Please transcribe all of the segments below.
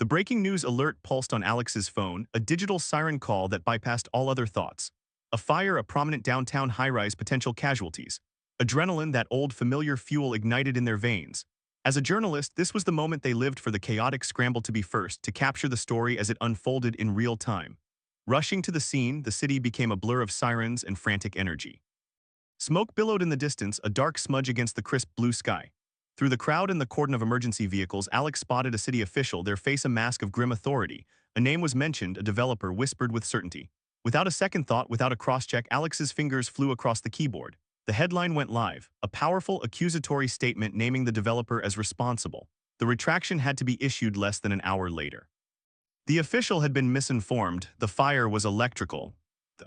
The breaking news alert pulsed on Alex's phone, a digital siren call that bypassed all other thoughts. A fire, a prominent downtown high-rise, potential casualties. Adrenaline, that old familiar fuel, ignited in their veins. As a journalist, this was the moment they lived for, the chaotic scramble to be first, to capture the story as it unfolded in real time. Rushing to the scene, the city became a blur of sirens and frantic energy. Smoke billowed in the distance, a dark smudge against the crisp blue sky. Through the crowd and the cordon of emergency vehicles, Alex spotted a city official, their face a mask of grim authority. A name was mentioned, a developer whispered with certainty. Without a second thought, without a cross-check, Alex's fingers flew across the keyboard. The headline went live, a powerful accusatory statement naming the developer as responsible. The retraction had to be issued less than an hour later. The official had been misinformed. The fire was electrical. The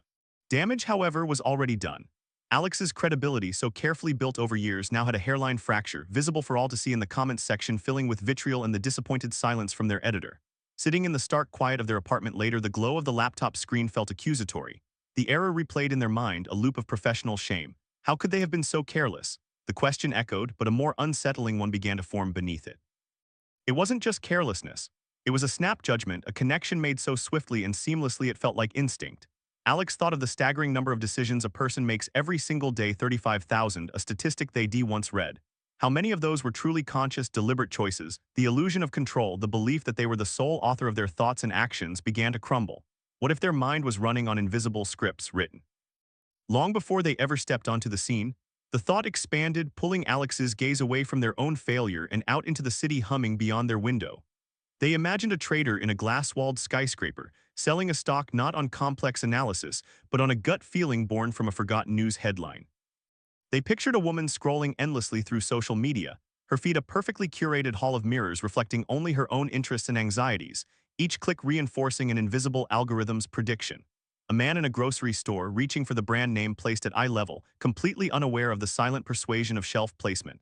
damage, however, was already done. Alex's credibility, so carefully built over years, now had a hairline fracture, visible for all to see in the comments section, filling with vitriol and the disappointed silence from their editor. Sitting in the stark quiet of their apartment later, the glow of the laptop screen felt accusatory. The error replayed in their mind, a loop of professional shame. How could they have been so careless? The question echoed, but a more unsettling one began to form beneath it. It wasn't just carelessness. It was a snap judgment, a connection made so swiftly and seamlessly it felt like instinct. Alex thought of the staggering number of decisions a person makes every single day, 35,000, a statistic they'd once read. How many of those were truly conscious, deliberate choices? The illusion of control, the belief that they were the sole author of their thoughts and actions, began to crumble. What if their mind was running on invisible scripts written long before they ever stepped onto the scene? The thought expanded, pulling Alex's gaze away from their own failure and out into the city humming beyond their window. They imagined a trader in a glass-walled skyscraper, selling a stock not on complex analysis, but on a gut feeling born from a forgotten news headline. They pictured a woman scrolling endlessly through social media, her feed a perfectly curated hall of mirrors reflecting only her own interests and anxieties, each click reinforcing an invisible algorithm's prediction. A man in a grocery store reaching for the brand name placed at eye level, completely unaware of the silent persuasion of shelf placement.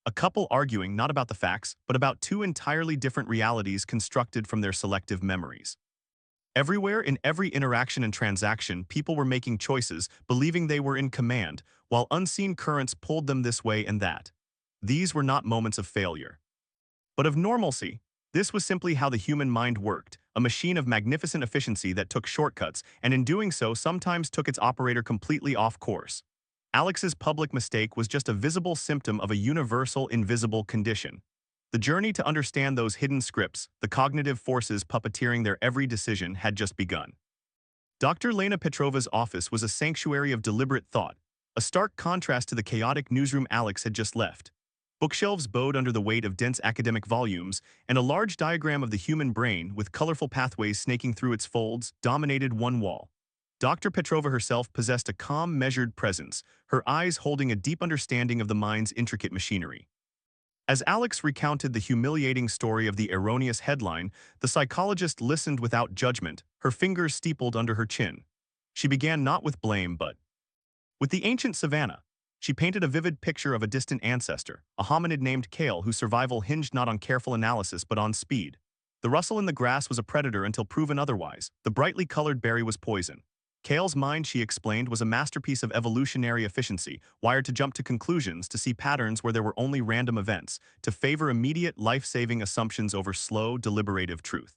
A couple arguing not about the facts, but about two entirely different realities constructed from their selective memories. Everywhere, in every interaction and transaction, people were making choices, believing they were in command, while unseen currents pulled them this way and that. These were not moments of failure, but of normalcy. This was simply how the human mind worked, a machine of magnificent efficiency that took shortcuts, and in doing so sometimes took its operator completely off course. Alex's public mistake was just a visible symptom of a universal, invisible condition. The journey to understand those hidden scripts, the cognitive forces puppeteering their every decision, had just begun. Dr. Lena Petrova's office was a sanctuary of deliberate thought, a stark contrast to the chaotic newsroom Alex had just left. Bookshelves bowed under the weight of dense academic volumes, and a large diagram of the human brain, with colorful pathways snaking through its folds, dominated one wall. Dr. Petrova herself possessed a calm, measured presence, her eyes holding a deep understanding of the mind's intricate machinery. As Alex recounted the humiliating story of the erroneous headline, the psychologist listened without judgment, her fingers steepled under her chin. She began not with blame but with the ancient savannah. She painted a vivid picture of a distant ancestor, a hominid named Kale whose survival hinged not on careful analysis but on speed. The rustle in the grass was a predator until proven otherwise. The brightly colored berry was poison. Kale's mind, she explained, was a masterpiece of evolutionary efficiency, wired to jump to conclusions, to see patterns where there were only random events, to favor immediate, life-saving assumptions over slow, deliberative truth.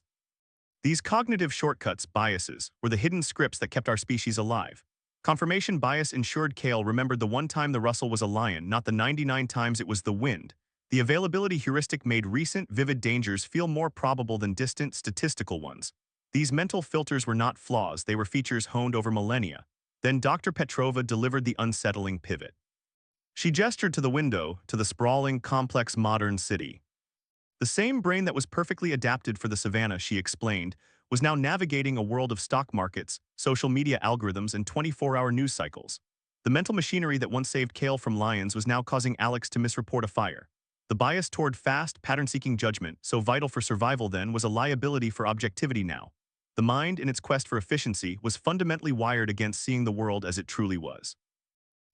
These cognitive shortcuts, biases, were the hidden scripts that kept our species alive. Confirmation bias ensured Kale remembered the one time the rustle was a lion, not the 99 times it was the wind. The availability heuristic made recent, vivid dangers feel more probable than distant, statistical ones. These mental filters were not flaws, they were features honed over millennia. Then Dr. Petrova delivered the unsettling pivot. She gestured to the window, to the sprawling, complex modern city. The same brain that was perfectly adapted for the savannah, she explained, was now navigating a world of stock markets, social media algorithms, and 24-hour news cycles. The mental machinery that once saved Kale from lions was now causing Alex to misreport a fire. The bias toward fast, pattern-seeking judgment, so vital for survival then, was a liability for objectivity now. The mind, in its quest for efficiency, was fundamentally wired against seeing the world as it truly was.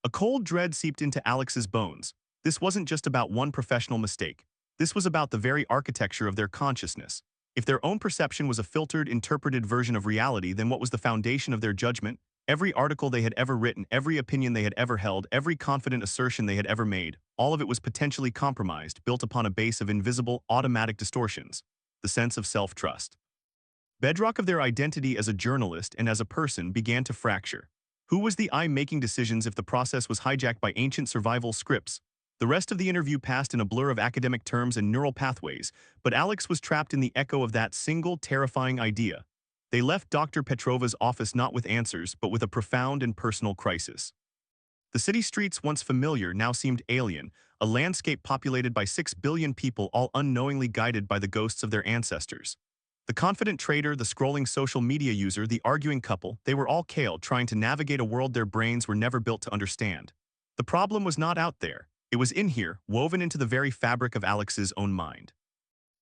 A cold dread seeped into Alex's bones. This wasn't just about one professional mistake. This was about the very architecture of their consciousness. If their own perception was a filtered, interpreted version of reality, then what was the foundation of their judgment? Every article they had ever written, every opinion they had ever held, every confident assertion they had ever made, all of it was potentially compromised, built upon a base of invisible, automatic distortions. the sense of self-trust. Bedrock of their identity as a journalist and as a person began to fracture. Who was the I making decisions if the process was hijacked by ancient survival scripts? The rest of the interview passed in a blur of academic terms and neural pathways, but Alex was trapped in the echo of that single terrifying idea. They left Dr. Petrova's office not with answers, but with a profound and personal crisis. The city streets, once familiar, now seemed alien, a landscape populated by 6 billion people all unknowingly guided by the ghosts of their ancestors. The confident trader, the scrolling social media user, the arguing couple, they were all Kale trying to navigate a world their brains were never built to understand. The problem was not out there. It was in here, woven into the very fabric of Alex's own mind.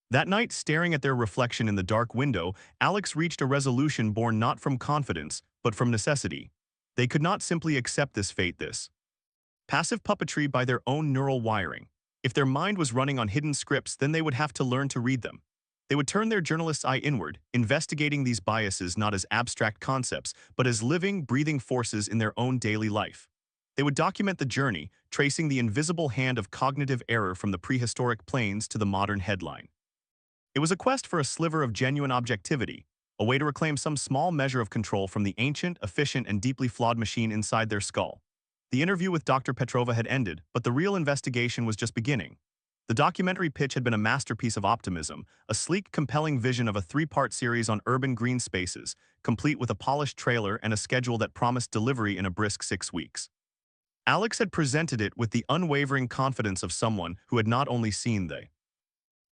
That night, staring at their reflection in the dark window, Alex reached a resolution born not from confidence, but from necessity. They could not simply accept this fate, this passive puppetry by their own neural wiring. If their mind was running on hidden scripts, then they would have to learn to read them. They would turn their journalist's eye inward, investigating these biases not as abstract concepts, but as living, breathing forces in their own daily life. They would document the journey, tracing the invisible hand of cognitive error from the prehistoric plains to the modern headline. It was a quest for a sliver of genuine objectivity, a way to reclaim some small measure of control from the ancient, efficient, and deeply flawed machine inside their skull. The interview with Dr. Petrova had ended, but the real investigation was just beginning. The documentary pitch had been a masterpiece of optimism, a sleek, compelling vision of a 3-part series on urban green spaces, complete with a polished trailer and a schedule that promised delivery in a brisk 6 weeks. Alex had presented it with the unwavering confidence of someone who had not only seen the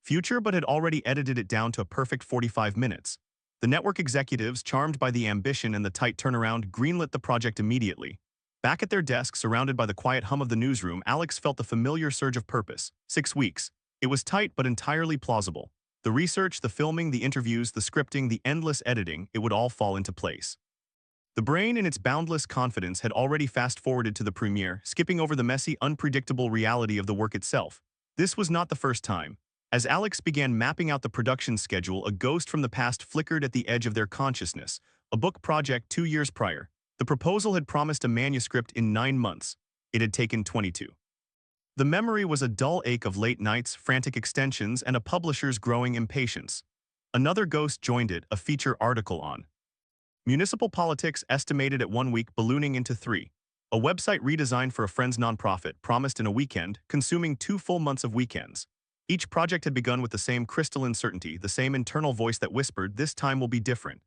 future but had already edited it down to a perfect 45 minutes. The network executives, charmed by the ambition and the tight turnaround, greenlit the project immediately. Back at their desk, surrounded by the quiet hum of the newsroom, Alex felt the familiar surge of purpose. 6 weeks. It was tight but entirely plausible. The research, the filming, the interviews, the scripting, the endless editing, it would all fall into place. The brain, in its boundless confidence, had already fast-forwarded to the premiere, skipping over the messy, unpredictable reality of the work itself. This was not the first time. As Alex began mapping out the production schedule, a ghost from the past flickered at the edge of their consciousness. A book project 2 years prior. The proposal had promised a manuscript in 9 months. It had taken 22. The memory was a dull ache of late nights, frantic extensions, and a publisher's growing impatience. Another ghost joined it, a feature article on municipal politics estimated at 1 week, ballooning into 3. A website redesign for a friend's nonprofit promised in a weekend, consuming 2 full months of weekends. Each project had begun with the same crystalline certainty, the same internal voice that whispered, "This time will be different."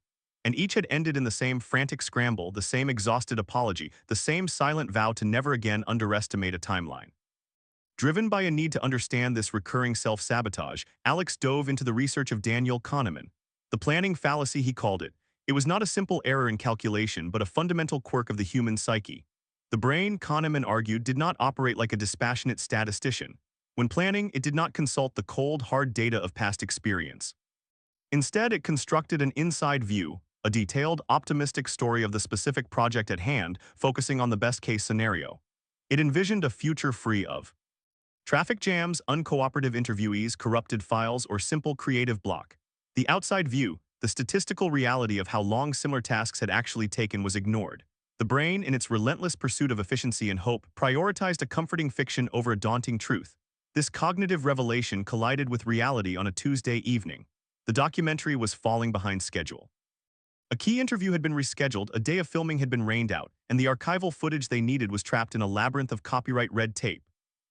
And each had ended in the same frantic scramble, the same exhausted apology, the same silent vow to never again underestimate a timeline. Driven by a need to understand this recurring self-sabotage, Alex dove into the research of Daniel Kahneman. The planning fallacy, he called it. It was not a simple error in calculation, but a fundamental quirk of the human psyche. The brain, Kahneman argued, did not operate like a dispassionate statistician. When planning, it did not consult the cold, hard data of past experience. Instead, it constructed an inside view, a detailed, optimistic story of the specific project at hand, focusing on the best-case scenario. It envisioned a future free of traffic jams, uncooperative interviewees, corrupted files, or simple creative block. The outside view, the statistical reality of how long similar tasks had actually taken, was ignored. The brain, in its relentless pursuit of efficiency and hope, prioritized a comforting fiction over a daunting truth. This cognitive revelation collided with reality on a Tuesday evening. The documentary was falling behind schedule. A key interview had been rescheduled, a day of filming had been rained out, and the archival footage they needed was trapped in a labyrinth of copyright red tape.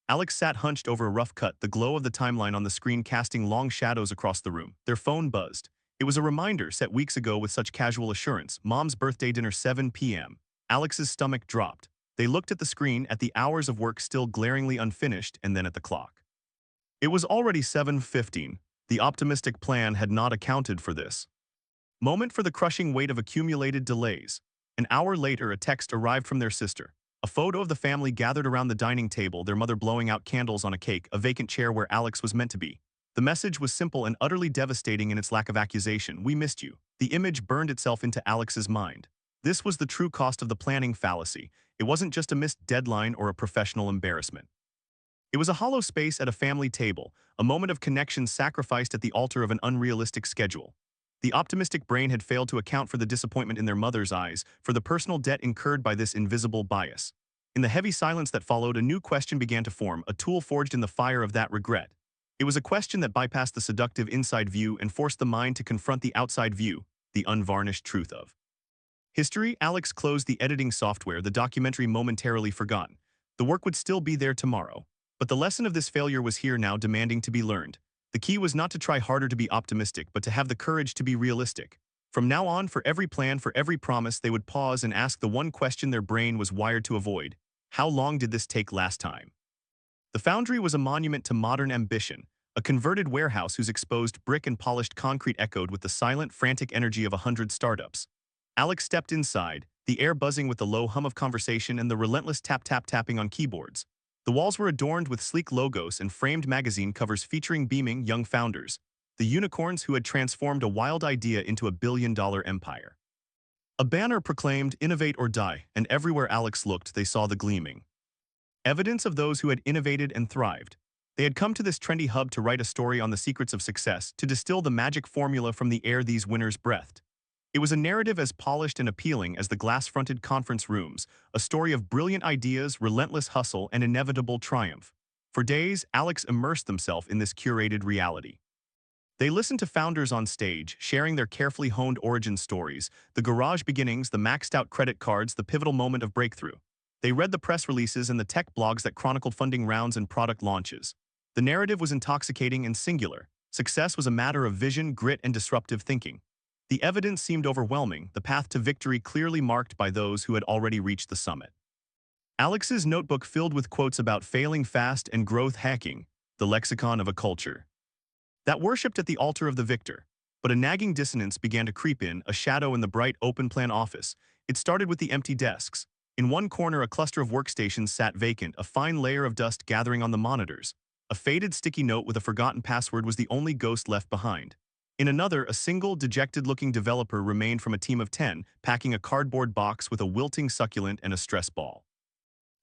Alex sat hunched over a rough cut, the glow of the timeline on the screen casting long shadows across the room. Their phone buzzed. It was a reminder set weeks ago with such casual assurance. Mom's birthday dinner, 7 p.m. Alex's stomach dropped. They looked at the screen, at the hours of work still glaringly unfinished, and then at the clock. It was already 7:15. The optimistic plan had not accounted for this moment, for the crushing weight of accumulated delays. An hour later, a text arrived from their sister. A photo of the family gathered around the dining table, their mother blowing out candles on a cake, a vacant chair where Alex was meant to be. The message was simple and utterly devastating in its lack of accusation. "We missed you." The image burned itself into Alex's mind. This was the true cost of the planning fallacy. It wasn't just a missed deadline or a professional embarrassment. It was a hollow space at a family table, a moment of connection sacrificed at the altar of an unrealistic schedule. The optimistic brain had failed to account for the disappointment in their mother's eyes, for the personal debt incurred by this invisible bias. In the heavy silence that followed, a new question began to form, a tool forged in the fire of that regret. It was a question that bypassed the seductive inside view and forced the mind to confront the outside view, the unvarnished truth of history. Alex closed the editing software, the documentary momentarily forgotten. The work would still be there tomorrow. But the lesson of this failure was here now, demanding to be learned. The key was not to try harder to be optimistic, but to have the courage to be realistic. From now on, for every plan, for every promise, they would pause and ask the one question their brain was wired to avoid. How long did this take last time? The foundry was a monument to modern ambition, a converted warehouse whose exposed brick and polished concrete echoed with the silent, frantic energy of 100 startups. Alex stepped inside, the air buzzing with the low hum of conversation and the relentless tap-tap-tapping on keyboards. The walls were adorned with sleek logos and framed magazine covers featuring beaming young founders, the unicorns who had transformed a wild idea into a billion-dollar empire. A banner proclaimed, "Innovate or die," and everywhere Alex looked, they saw the gleaming evidence of those who had innovated and thrived. They had come to this trendy hub to write a story on the secrets of success, to distill the magic formula from the air these winners breathed. It was a narrative as polished and appealing as the glass-fronted conference rooms, a story of brilliant ideas, relentless hustle, and inevitable triumph. For days, Alex immersed himself in this curated reality. They listened to founders on stage, sharing their carefully honed origin stories, the garage beginnings, the maxed-out credit cards, the pivotal moment of breakthrough. They read the press releases and the tech blogs that chronicled funding rounds and product launches. The narrative was intoxicating and singular. Success was a matter of vision, grit, and disruptive thinking. The evidence seemed overwhelming, the path to victory clearly marked by those who had already reached the summit. Alex's notebook filled with quotes about failing fast and growth hacking, the lexicon of a culture that worshipped at the altar of the victor. But a nagging dissonance began to creep in, a shadow in the bright, open-plan office. It started with the empty desks. In one corner, a cluster of workstations sat vacant, a fine layer of dust gathering on the monitors. A faded sticky note with a forgotten password was the only ghost left behind. In another, a single, dejected-looking developer remained from a team of 10, packing a cardboard box with a wilting succulent and a stress ball.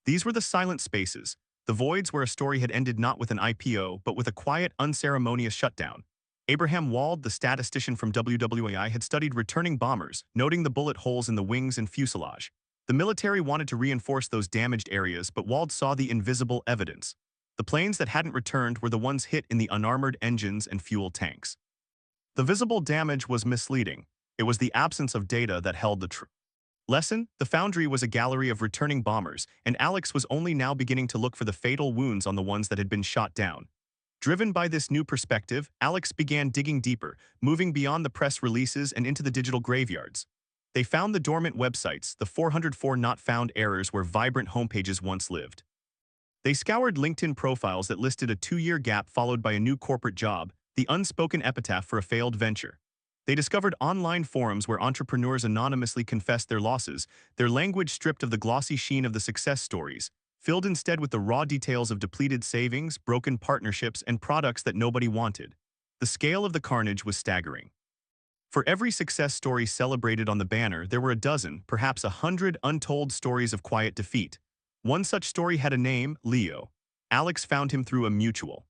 These were the silent spaces, the voids where a story had ended not with an IPO, but with a quiet, unceremonious shutdown. Abraham Wald, the statistician from WWAI, had studied returning bombers, noting the bullet holes in the wings and fuselage. The military wanted to reinforce those damaged areas, but Wald saw the invisible evidence. The planes that hadn't returned were the ones hit in the unarmored engines and fuel tanks. The visible damage was misleading. It was the absence of data that held the truth. Lesson: the foundry was a gallery of returning bombers, and Alex was only now beginning to look for the fatal wounds on the ones that had been shot down. Driven by this new perspective, Alex began digging deeper, moving beyond the press releases and into the digital graveyards. They found the dormant websites, the 404 not-found errors where vibrant homepages once lived. They scoured LinkedIn profiles that listed a 2-year gap followed by a new corporate job, the unspoken epitaph for a failed venture. They discovered online forums where entrepreneurs anonymously confessed their losses, their language stripped of the glossy sheen of the success stories, filled instead with the raw details of depleted savings, broken partnerships, and products that nobody wanted. The scale of the carnage was staggering. For every success story celebrated on the banner, there were a dozen, perhaps 100 untold stories of quiet defeat. One such story had a name, Leo. Alex found him through a mutual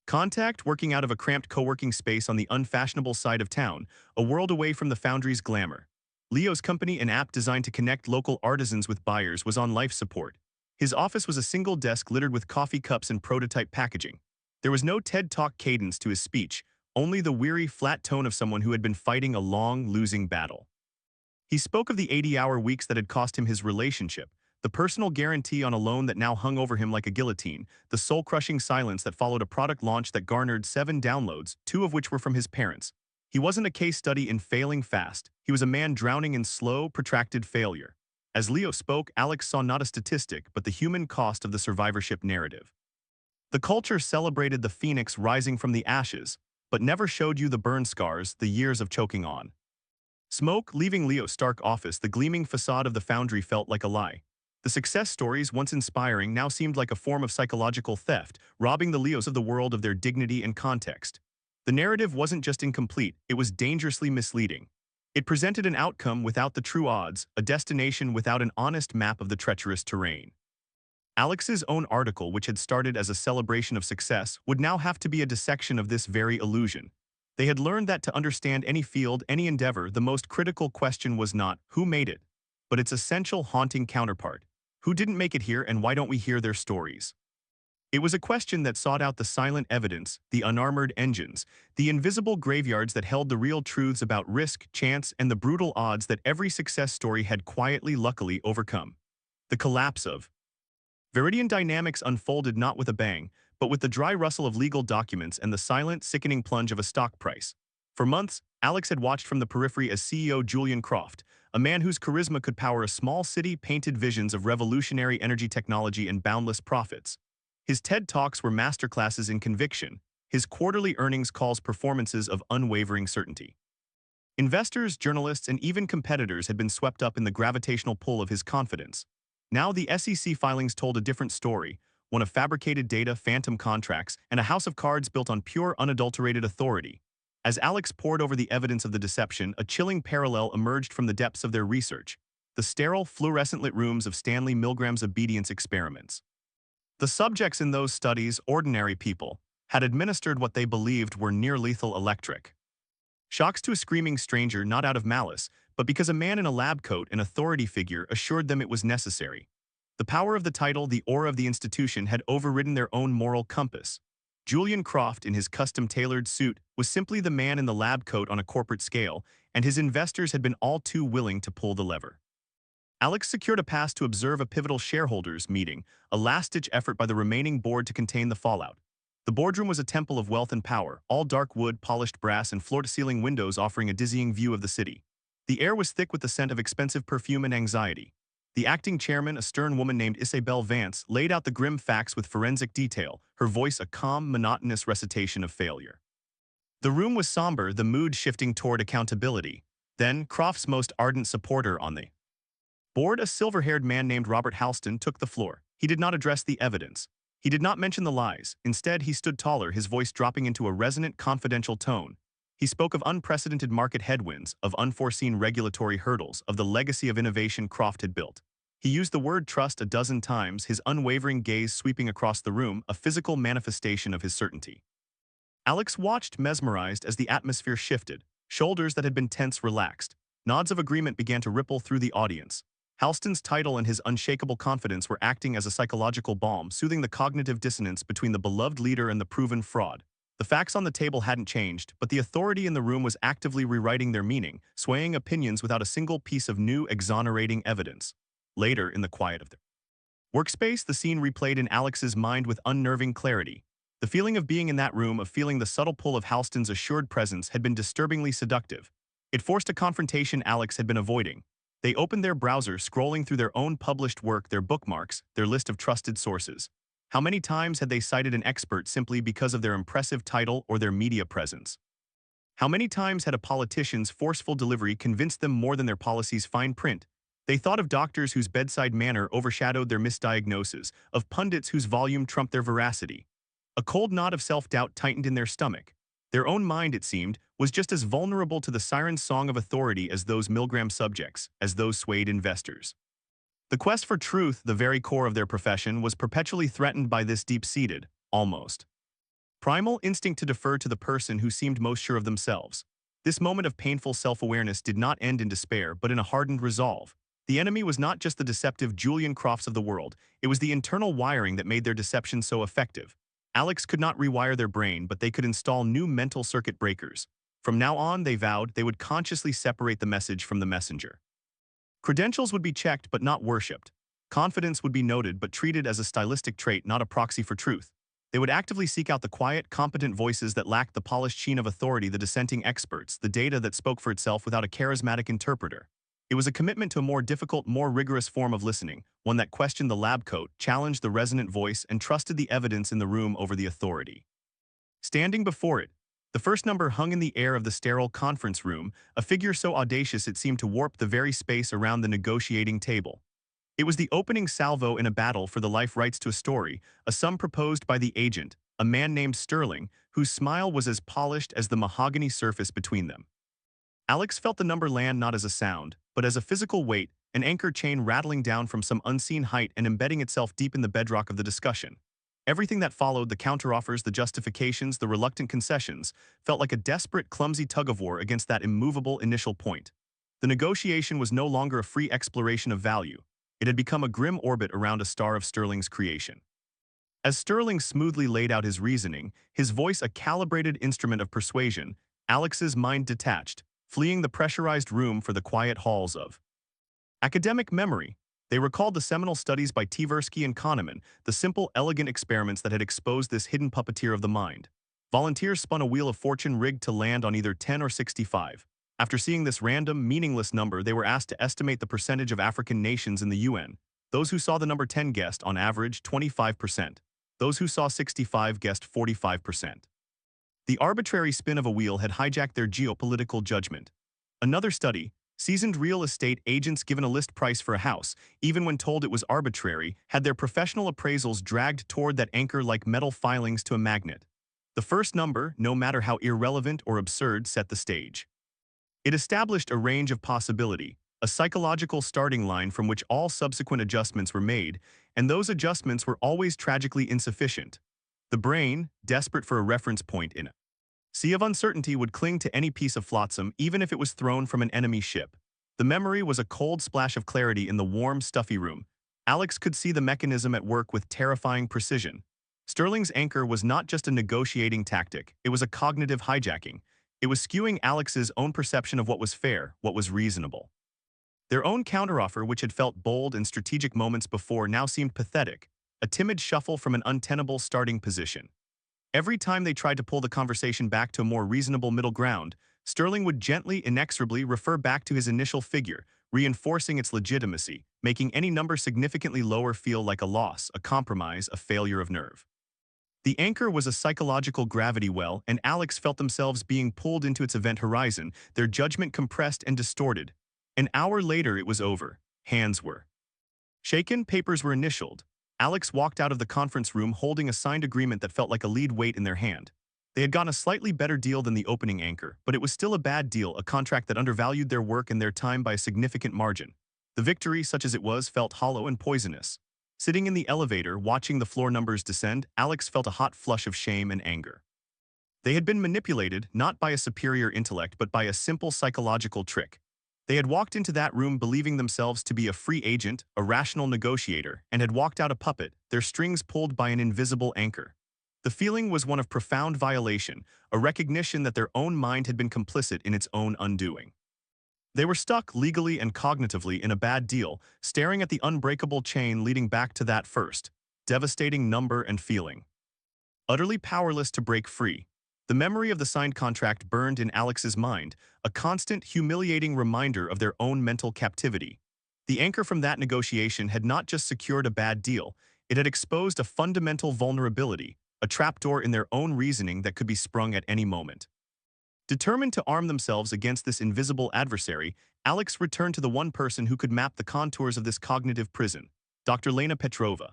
contact, working out of a cramped co-working space on the unfashionable side of town, a world away from the foundry's glamour. Leo's company, an app designed to connect local artisans with buyers, was on life support. His office was a single desk littered with coffee cups and prototype packaging. There was no TED Talk cadence to his speech, only the weary, flat tone of someone who had been fighting a long, losing battle. He spoke of the 80-hour weeks that had cost him his relationship, the personal guarantee on a loan that now hung over him like a guillotine, the soul-crushing silence that followed a product launch that garnered 7 downloads, 2 of which were from his parents. He wasn't a case study in failing fast. He was a man drowning in slow, protracted failure. As Leo spoke, Alex saw not a statistic, but the human cost of the survivorship narrative. The culture celebrated the phoenix rising from the ashes, but never showed you the burn scars, the years of choking on. Smoke leaving Leo's stark office, the gleaming facade of the foundry felt like a lie. The success stories, once inspiring, now seemed like a form of psychological theft, robbing the Leos of the world of their dignity and context. The narrative wasn't just incomplete, it was dangerously misleading. It presented an outcome without the true odds, a destination without an honest map of the treacherous terrain. Alex's own article, which had started as a celebration of success, would now have to be a dissection of this very illusion. They had learned that to understand any field, any endeavor, the most critical question was not who made it, but its essential, haunting counterpart: who didn't make it here and why don't we hear their stories? It was a question that sought out the silent evidence, the unarmored engines, the invisible graveyards that held the real truths about risk, chance, and the brutal odds that every success story had quietly, luckily overcome. The collapse of Viridian Dynamics unfolded not with a bang, but with the dry rustle of legal documents and the silent, sickening plunge of a stock price. For months, Alex had watched from the periphery as CEO Julian Croft, a man whose charisma could power a small city, painted visions of revolutionary energy technology and boundless profits. His TED Talks were masterclasses in conviction, his quarterly earnings calls performances of unwavering certainty. Investors, journalists, and even competitors had been swept up in the gravitational pull of his confidence. Now the SEC filings told a different story, one of fabricated data, phantom contracts, and a house of cards built on pure, unadulterated authority. As Alex pored over the evidence of the deception, a chilling parallel emerged from the depths of their research: the sterile, fluorescent-lit rooms of Stanley Milgram's obedience experiments. The subjects in those studies, ordinary people, had administered what they believed were near-lethal electric shocks to a screaming stranger, not out of malice, but because a man in a lab coat, an authority figure, assured them it was necessary. The power of the title, the aura of the institution, had overridden their own moral compass. Julian Croft, in his custom-tailored suit, was simply the man in the lab coat on a corporate scale, and his investors had been all too willing to pull the lever. Alex secured a pass to observe a pivotal shareholders' meeting, a last-ditch effort by the remaining board to contain the fallout. The boardroom was a temple of wealth and power, all dark wood, polished brass, and floor-to-ceiling windows offering a dizzying view of the city. The air was thick with the scent of expensive perfume and anxiety. The acting chairman, a stern woman named Isabel Vance, laid out the grim facts with forensic detail, her voice a calm, monotonous recitation of failure. The room was somber, the mood shifting toward accountability. Then, Croft's most ardent supporter on the board, a silver-haired man named Robert Halston, took the floor. He did not address the evidence. He did not mention the lies. Instead, he stood taller, his voice dropping into a resonant, confidential tone. He spoke of unprecedented market headwinds, of unforeseen regulatory hurdles, of the legacy of innovation Croft had built. He used the word trust a dozen times, his unwavering gaze sweeping across the room, a physical manifestation of his certainty. Alex watched, mesmerized, as the atmosphere shifted. Shoulders that had been tense relaxed. Nods of agreement began to ripple through the audience. Halston's title and his unshakable confidence were acting as a psychological balm, soothing the cognitive dissonance between the beloved leader and the proven fraud. The facts on the table hadn't changed, but the authority in the room was actively rewriting their meaning, swaying opinions without a single piece of new, exonerating evidence. Later, in the quiet of the workspace, the scene replayed in Alex's mind with unnerving clarity. The feeling of being in that room, of feeling the subtle pull of Halston's assured presence, had been disturbingly seductive. It forced a confrontation Alex had been avoiding. They opened their browser, scrolling through their own published work, their bookmarks, their list of trusted sources. How many times had they cited an expert simply because of their impressive title or their media presence? How many times had a politician's forceful delivery convinced them more than their policy's fine print? They thought of doctors whose bedside manner overshadowed their misdiagnosis, of pundits whose volume trumped their veracity. A cold knot of self-doubt tightened in their stomach. Their own mind, it seemed, was just as vulnerable to the siren's song of authority as those Milgram subjects, as those swayed investors. The quest for truth, the very core of their profession, was perpetually threatened by this deep-seated, almost primal instinct to defer to the person who seemed most sure of themselves. This moment of painful self-awareness did not end in despair, but in a hardened resolve. The enemy was not just the deceptive Julian Crofts of the world, it was the internal wiring that made their deception so effective. Alex could not rewire their brain, but they could install new mental circuit breakers. From now on, they vowed, they would consciously separate the message from the messenger. Credentials would be checked but not worshipped. Confidence would be noted but treated as a stylistic trait, not a proxy for truth. They would actively seek out the quiet, competent voices that lacked the polished sheen of authority, the dissenting experts, the data that spoke for itself without a charismatic interpreter. It was a commitment to a more difficult, more rigorous form of listening, one that questioned the lab coat, challenged the resonant voice, and trusted the evidence in the room over the authority. Standing before it, the first number hung in the air of the sterile conference room, a figure so audacious it seemed to warp the very space around the negotiating table. It was the opening salvo in a battle for the life rights to a story, a sum proposed by the agent, a man named Sterling, whose smile was as polished as the mahogany surface between them. Alex felt the number land not as a sound, but as a physical weight, an anchor chain rattling down from some unseen height and embedding itself deep in the bedrock of the discussion. Everything that followed, the counteroffers, the justifications, the reluctant concessions, felt like a desperate, clumsy tug-of-war against that immovable initial point. The negotiation was no longer a free exploration of value. It had become a grim orbit around a star of Sterling's creation. As Sterling smoothly laid out his reasoning, his voice a calibrated instrument of persuasion, Alex's mind detached, fleeing the pressurized room for the quiet halls of academic memory. They recalled the seminal studies by Tversky and Kahneman, the simple, elegant experiments that had exposed this hidden puppeteer of the mind. Volunteers spun a wheel of fortune rigged to land on either 10 or 65. After seeing this random, meaningless number, they were asked to estimate the percentage of African nations in the UN. Those who saw the number 10 guessed, on average, 25%. Those who saw 65 guessed 45%. The arbitrary spin of a wheel had hijacked their geopolitical judgment. Another study, seasoned real estate agents given a list price for a house, even when told it was arbitrary, had their professional appraisals dragged toward that anchor like metal filings to a magnet. The first number, no matter how irrelevant or absurd, set the stage. It established a range of possibility, a psychological starting line from which all subsequent adjustments were made, and those adjustments were always tragically insufficient. The brain, desperate for a reference point in a sea of uncertainty, would cling to any piece of flotsam even if it was thrown from an enemy ship. The memory was a cold splash of clarity in the warm, stuffy room. Alex could see the mechanism at work with terrifying precision. Sterling's anchor was not just a negotiating tactic, it was a cognitive hijacking. It was skewing Alex's own perception of what was fair, what was reasonable. Their own counteroffer, which had felt bold in strategic moments before, now seemed pathetic, a timid shuffle from an untenable starting position. Every time they tried to pull the conversation back to a more reasonable middle ground, Sterling would gently, inexorably refer back to his initial figure, reinforcing its legitimacy, making any number significantly lower feel like a loss, a compromise, a failure of nerve. The anchor was a psychological gravity well, and Alex felt themselves being pulled into its event horizon, their judgment compressed and distorted. An hour later it was over. Hands were shaken, papers were initialed. Alex walked out of the conference room holding a signed agreement that felt like a lead weight in their hand. They had gotten a slightly better deal than the opening anchor, but it was still a bad deal, a contract that undervalued their work and their time by a significant margin. The victory, such as it was, felt hollow and poisonous. Sitting in the elevator, watching the floor numbers descend, Alex felt a hot flush of shame and anger. They had been manipulated, not by a superior intellect, but by a simple psychological trick. They had walked into that room believing themselves to be a free agent, a rational negotiator, and had walked out a puppet, their strings pulled by an invisible anchor. The feeling was one of profound violation, a recognition that their own mind had been complicit in its own undoing. They were stuck legally and cognitively in a bad deal, staring at the unbreakable chain leading back to that first, devastating number and feeling. Utterly powerless to break free, the memory of the signed contract burned in Alex's mind, a constant, humiliating reminder of their own mental captivity. The anchor from that negotiation had not just secured a bad deal, it had exposed a fundamental vulnerability, a trapdoor in their own reasoning that could be sprung at any moment. Determined to arm themselves against this invisible adversary, Alex returned to the one person who could map the contours of this cognitive prison, Dr. Lena Petrova.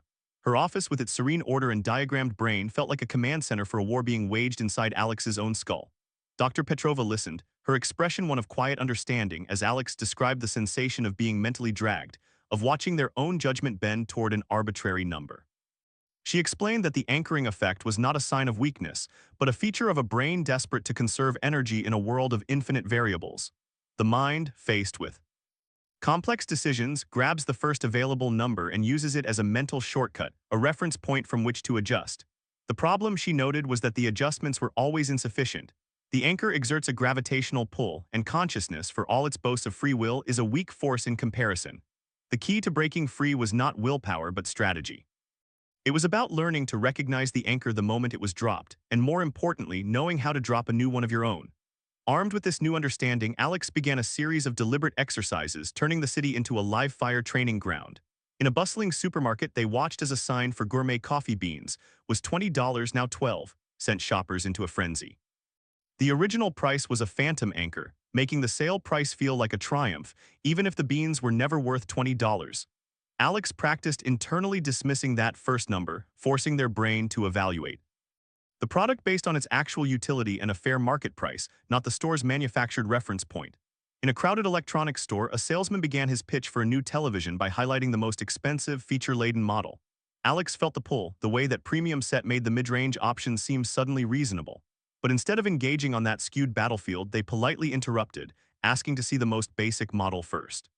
Her office, with its serene order and diagrammed brain, felt like a command center for a war being waged inside Alex's own skull. Dr. Petrova listened, her expression one of quiet understanding as Alex described the sensation of being mentally dragged, of watching their own judgment bend toward an arbitrary number. She explained that the anchoring effect was not a sign of weakness, but a feature of a brain desperate to conserve energy in a world of infinite variables. The mind, faced with complex decisions, grabs the first available number and uses it as a mental shortcut, a reference point from which to adjust. The problem, she noted, was that the adjustments were always insufficient. The anchor exerts a gravitational pull, and consciousness, for all its boasts of free will, is a weak force in comparison. The key to breaking free was not willpower but strategy. It was about learning to recognize the anchor the moment it was dropped, and more importantly, knowing how to drop a new one of your own. Armed with this new understanding, Alex began a series of deliberate exercises, turning the city into a live-fire training ground. In a bustling supermarket, they watched as a sign for gourmet coffee beans was $20, now 12, sent shoppers into a frenzy. The original price was a phantom anchor, making the sale price feel like a triumph, even if the beans were never worth $20. Alex practiced internally dismissing that first number, forcing their brain to evaluate the product based on its actual utility and a fair market price, not the store's manufactured reference point. In a crowded electronics store, a salesman began his pitch for a new television by highlighting the most expensive, feature-laden model. Alex felt the pull, the way that premium set made the mid-range options seem suddenly reasonable. But instead of engaging on that skewed battlefield, they politely interrupted, asking to see the most basic model first.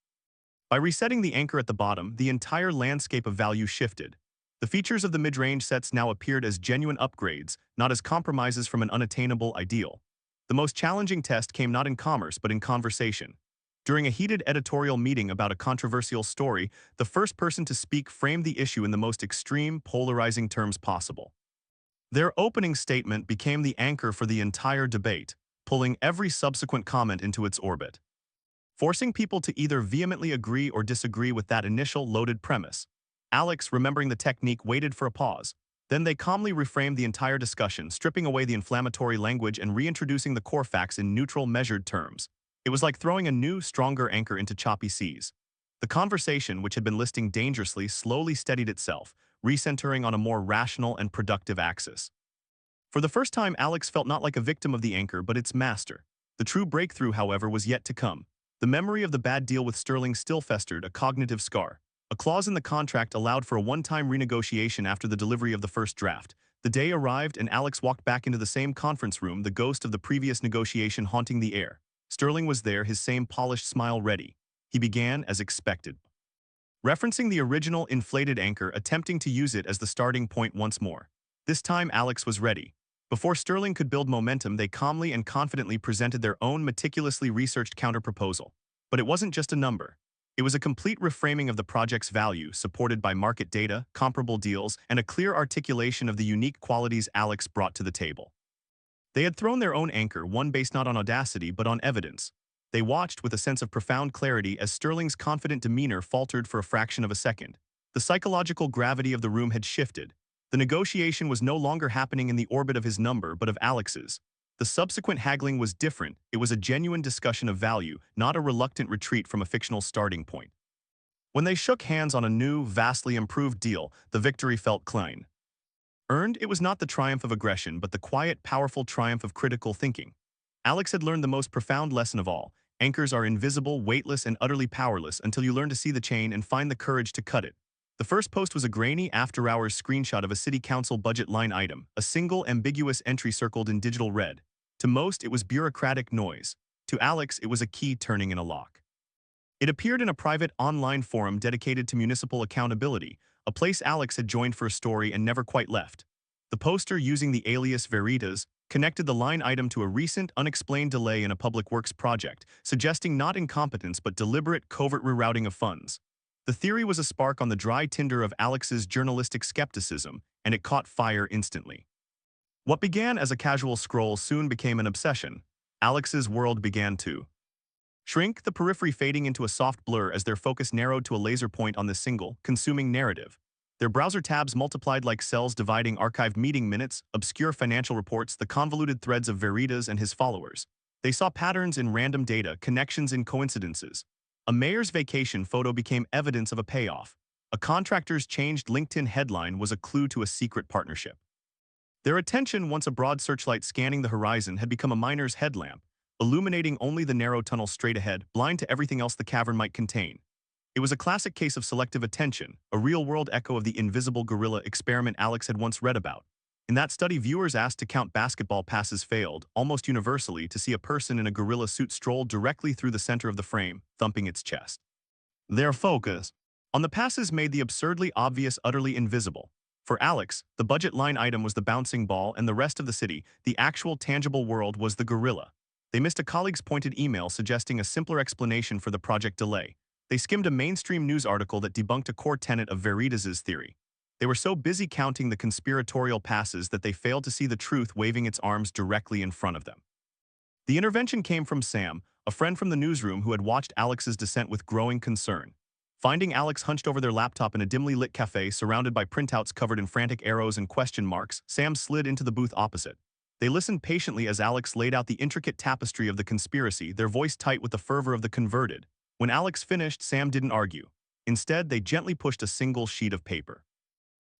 By resetting the anchor at the bottom, the entire landscape of value shifted. The features of the mid-range sets now appeared as genuine upgrades, not as compromises from an unattainable ideal. The most challenging test came not in commerce but in conversation. During a heated editorial meeting about a controversial story, the first person to speak framed the issue in the most extreme, polarizing terms possible. Their opening statement became the anchor for the entire debate, pulling every subsequent comment into its orbit, forcing people to either vehemently agree or disagree with that initial loaded premise. Alex, remembering the technique, waited for a pause. Then they calmly reframed the entire discussion, stripping away the inflammatory language and reintroducing the core facts in neutral, measured terms. It was like throwing a new, stronger anchor into choppy seas. The conversation, which had been listing dangerously, slowly steadied itself, recentering on a more rational and productive axis. For the first time, Alex felt not like a victim of the anchor, but its master. The true breakthrough, however, was yet to come. The memory of the bad deal with Sterling still festered, a cognitive scar. A clause in the contract allowed for a one-time renegotiation after the delivery of the first draft. The day arrived and Alex walked back into the same conference room, the ghost of the previous negotiation haunting the air. Sterling was there, his same polished smile ready. He began as expected, referencing the original inflated anchor, attempting to use it as the starting point once more. This time Alex was ready. Before Sterling could build momentum, they calmly and confidently presented their own meticulously researched counterproposal. But it wasn't just a number. It was a complete reframing of the project's value, supported by market data, comparable deals, and a clear articulation of the unique qualities Alex brought to the table. They had thrown their own anchor, one based not on audacity but on evidence. They watched with a sense of profound clarity as Sterling's confident demeanor faltered for a fraction of a second. The psychological gravity of the room had shifted. The negotiation was no longer happening in the orbit of his number but of Alex's. The subsequent haggling was different. It was a genuine discussion of value, not a reluctant retreat from a fictional starting point. When they shook hands on a new, vastly improved deal, the victory felt clean. Earned, it was not the triumph of aggression but the quiet, powerful triumph of critical thinking. Alex had learned the most profound lesson of all. Anchors are invisible, weightless, and utterly powerless until you learn to see the chain and find the courage to cut it. The first post was a grainy, after-hours screenshot of a city council budget line item, a single, ambiguous entry circled in digital red. To most, it was bureaucratic noise. To Alex, it was a key turning in a lock. It appeared in a private online forum dedicated to municipal accountability, a place Alex had joined for a story and never quite left. The poster, using the alias Veritas, connected the line item to a recent, unexplained delay in a public works project, suggesting not incompetence but deliberate, covert rerouting of funds. The theory was a spark on the dry tinder of Alex's journalistic skepticism, and it caught fire instantly. What began as a casual scroll soon became an obsession. Alex's world began to shrink, the periphery fading into a soft blur as their focus narrowed to a laser point on this single, consuming narrative. Their browser tabs multiplied like cells dividing archived meeting minutes, obscure financial reports, the convoluted threads of Veritas and his followers. They saw patterns in random data, connections in coincidences. A mayor's vacation photo became evidence of a payoff. A contractor's changed LinkedIn headline was a clue to a secret partnership. Their attention, once a broad searchlight scanning the horizon, had become a miner's headlamp, illuminating only the narrow tunnel straight ahead, blind to everything else the cavern might contain. It was a classic case of selective attention, a real-world echo of the invisible gorilla experiment Alex had once read about. In that study, viewers asked to count basketball passes failed, almost universally, to see a person in a gorilla suit stroll directly through the center of the frame, thumping its chest. Their focus on the passes made the absurdly obvious utterly invisible. For Alex, the budget line item was the bouncing ball, and the rest of the city, the actual tangible world, was the gorilla. They missed a colleague's pointed email suggesting a simpler explanation for the project delay. They skimmed a mainstream news article that debunked a core tenet of Veritas's theory. They were so busy counting the conspiratorial passes that they failed to see the truth waving its arms directly in front of them. The intervention came from Sam, a friend from the newsroom who had watched Alex's descent with growing concern. Finding Alex hunched over their laptop in a dimly lit cafe surrounded by printouts covered in frantic arrows and question marks, Sam slid into the booth opposite. They listened patiently as Alex laid out the intricate tapestry of the conspiracy, their voice tight with the fervor of the converted. When Alex finished, Sam didn't argue. Instead, they gently pushed a single sheet of paper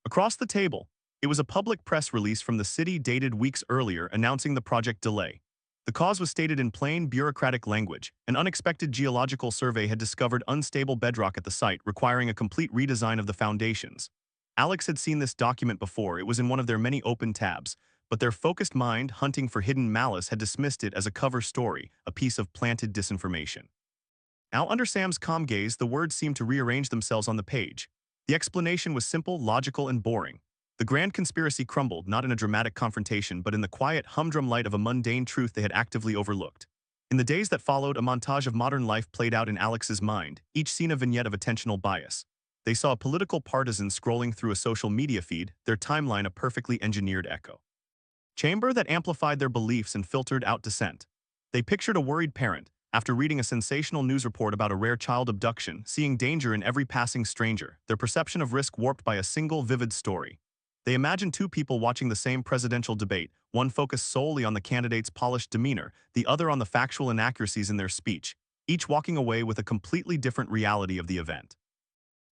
across the table. It was a public press release from the city dated weeks earlier announcing the project delay. The cause was stated in plain bureaucratic language. An unexpected geological survey had discovered unstable bedrock at the site, requiring a complete redesign of the foundations. Alex had seen this document before. It was in one of their many open tabs, but their focused mind, hunting for hidden malice, had dismissed it as a cover story, a piece of planted disinformation. Now, under Sam's calm gaze, the words seemed to rearrange themselves on the page. The explanation was simple, logical, and boring. The grand conspiracy crumbled not in a dramatic confrontation but in the quiet, humdrum light of a mundane truth they had actively overlooked. In the days that followed, a montage of modern life played out in Alex's mind, each scene a vignette of attentional bias. They saw a political partisan scrolling through a social media feed, their timeline a perfectly engineered echo chamber that amplified their beliefs and filtered out dissent. They pictured a worried parent, after reading a sensational news report about a rare child abduction, seeing danger in every passing stranger, their perception of risk warped by a single vivid story. They imagined two people watching the same presidential debate, one focused solely on the candidate's polished demeanor, the other on the factual inaccuracies in their speech, each walking away with a completely different reality of the event.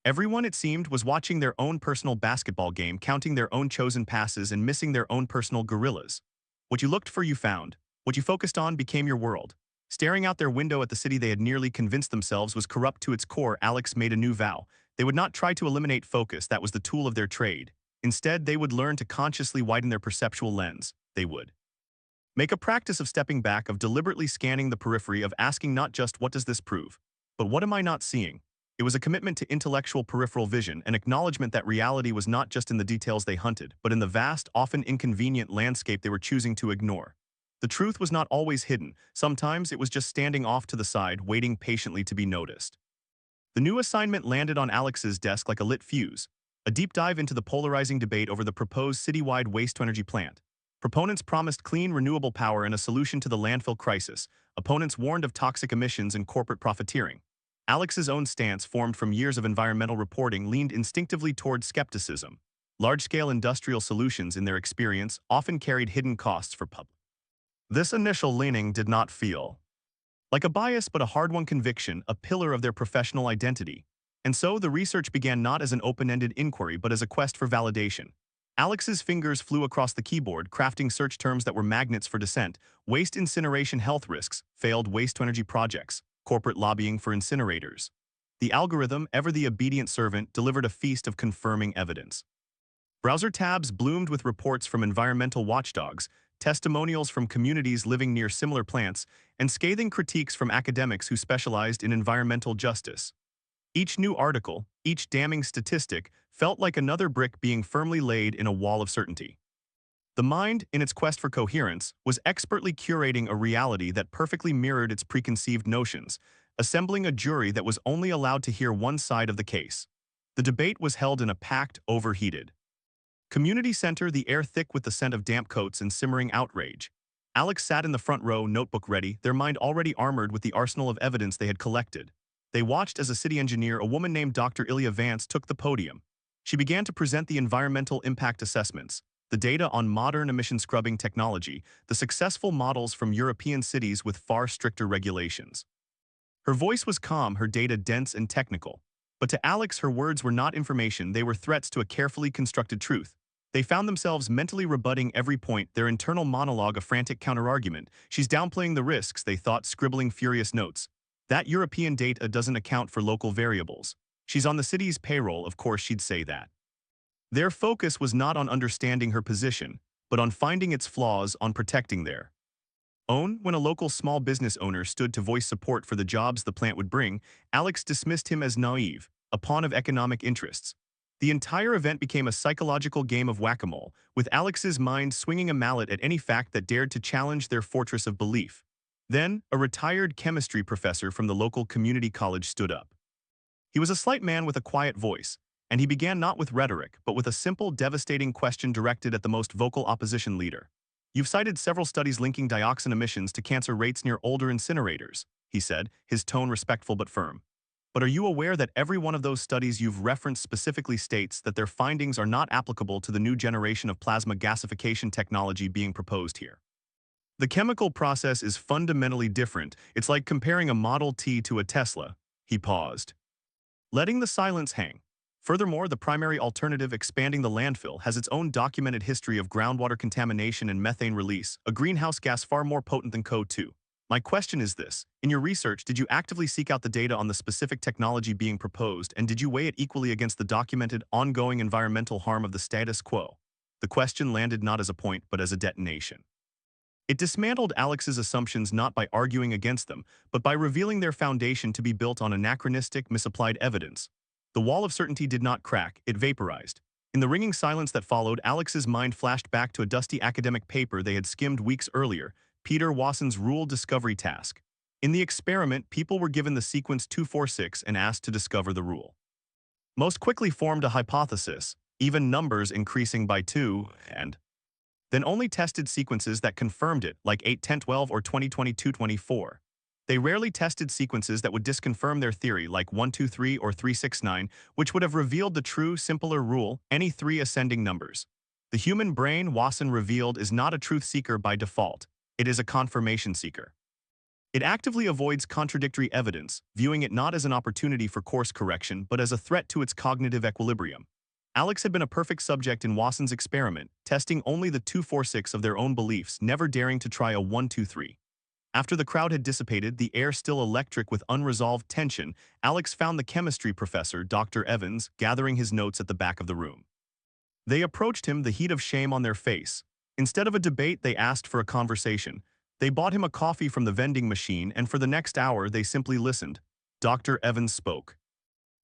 Everyone, it seemed, was watching their own personal basketball game, counting their own chosen passes and missing their own personal gorillas. What you looked for you found. What you focused on became your world. Staring out their window at the city they had nearly convinced themselves was corrupt to its core, Alex made a new vow. They would not try to eliminate focus, that was the tool of their trade. Instead, they would learn to consciously widen their perceptual lens. They would make a practice of stepping back, of deliberately scanning the periphery, of asking not just what does this prove, but what am I not seeing? It was a commitment to intellectual peripheral vision, an acknowledgement that reality was not just in the details they hunted, but in the vast, often inconvenient landscape they were choosing to ignore. The truth was not always hidden. Sometimes it was just standing off to the side, waiting patiently to be noticed. The new assignment landed on Alex's desk like a lit fuse, a deep dive into the polarizing debate over the proposed citywide waste-to-energy plant. Proponents promised clean, renewable power and a solution to the landfill crisis. Opponents warned of toxic emissions and corporate profiteering. Alex's own stance, formed from years of environmental reporting, leaned instinctively toward skepticism. Large-scale industrial solutions, in their experience, often carried hidden costs for public. This initial leaning did not feel like a bias but a hard-won conviction, a pillar of their professional identity. And so the research began not as an open-ended inquiry but as a quest for validation. Alex's fingers flew across the keyboard, crafting search terms that were magnets for dissent: waste incineration health risks, failed waste-to-energy projects, corporate lobbying for incinerators. The algorithm, ever the obedient servant, delivered a feast of confirming evidence. Browser tabs bloomed with reports from environmental watchdogs, testimonials from communities living near similar plants, and scathing critiques from academics who specialized in environmental justice. Each new article, each damning statistic, felt like another brick being firmly laid in a wall of certainty. The mind, in its quest for coherence, was expertly curating a reality that perfectly mirrored its preconceived notions, assembling a jury that was only allowed to hear one side of the case. The debate was held in a packed, overheated community center, the air thick with the scent of damp coats and simmering outrage. Alex sat in the front row, notebook ready, their mind already armored with the arsenal of evidence they had collected. They watched as a city engineer, a woman named Dr. Ilya Vance, took the podium. She began to present the environmental impact assessments, the data on modern emission scrubbing technology, the successful models from European cities with far stricter regulations. Her voice was calm, her data dense and technical. But to Alex, her words were not information, they were threats to a carefully constructed truth. They found themselves mentally rebutting every point, their internal monologue a frantic counterargument. She's downplaying the risks, they thought, scribbling furious notes. That European data doesn't account for local variables. She's on the city's payroll, of course she'd say that. Their focus was not on understanding her position, but on finding its flaws, on protecting their own. When a local small business owner stood to voice support for the jobs the plant would bring, Alex dismissed him as naive, a pawn of economic interests. The entire event became a psychological game of whack-a-mole, with Alex's mind swinging a mallet at any fact that dared to challenge their fortress of belief. Then, a retired chemistry professor from the local community college stood up. He was a slight man with a quiet voice, and he began not with rhetoric, but with a simple, devastating question directed at the most vocal opposition leader. You've cited several studies linking dioxin emissions to cancer rates near older incinerators, he said, his tone respectful but firm. But are you aware that every one of those studies you've referenced specifically states that their findings are not applicable to the new generation of plasma gasification technology being proposed here? The chemical process is fundamentally different. It's like comparing a Model T to a Tesla. He paused, letting the silence hang. Furthermore, the primary alternative, expanding the landfill, has its own documented history of groundwater contamination and methane release, a greenhouse gas far more potent than CO2. My question is this: in your research, did you actively seek out the data on the specific technology being proposed, and did you weigh it equally against the documented, ongoing environmental harm of the status quo? The question landed not as a point, but as a detonation. It dismantled Alex's assumptions not by arguing against them, but by revealing their foundation to be built on anachronistic, misapplied evidence. The wall of certainty did not crack, it vaporized. In the ringing silence that followed, Alex's mind flashed back to a dusty academic paper they had skimmed weeks earlier, Peter Wasson's rule discovery task. In the experiment, people were given the sequence 246 and asked to discover the rule. Most quickly formed a hypothesis, even numbers increasing by 2, and then only tested sequences that confirmed it, like 8, 10, 12, or 20, 22, 24. They rarely tested sequences that would disconfirm their theory, like 1, 2, 3, or 3, 6, 9, which would have revealed the true, simpler rule, any three ascending numbers. The human brain, Wasson revealed, is not a truth seeker by default. It is a confirmation seeker. It actively avoids contradictory evidence, viewing it not as an opportunity for course correction, but as a threat to its cognitive equilibrium. Alex had been a perfect subject in Wasson's experiment, testing only the 246 of their own beliefs, never daring to try a 1, 2, 3. After the crowd had dissipated, the air still electric with unresolved tension, Alex found the chemistry professor, Dr. Evans, gathering his notes at the back of the room. They approached him, the heat of shame on their face. Instead of a debate, they asked for a conversation. They bought him a coffee from the vending machine, and for the next hour, they simply listened. Dr. Evans spoke.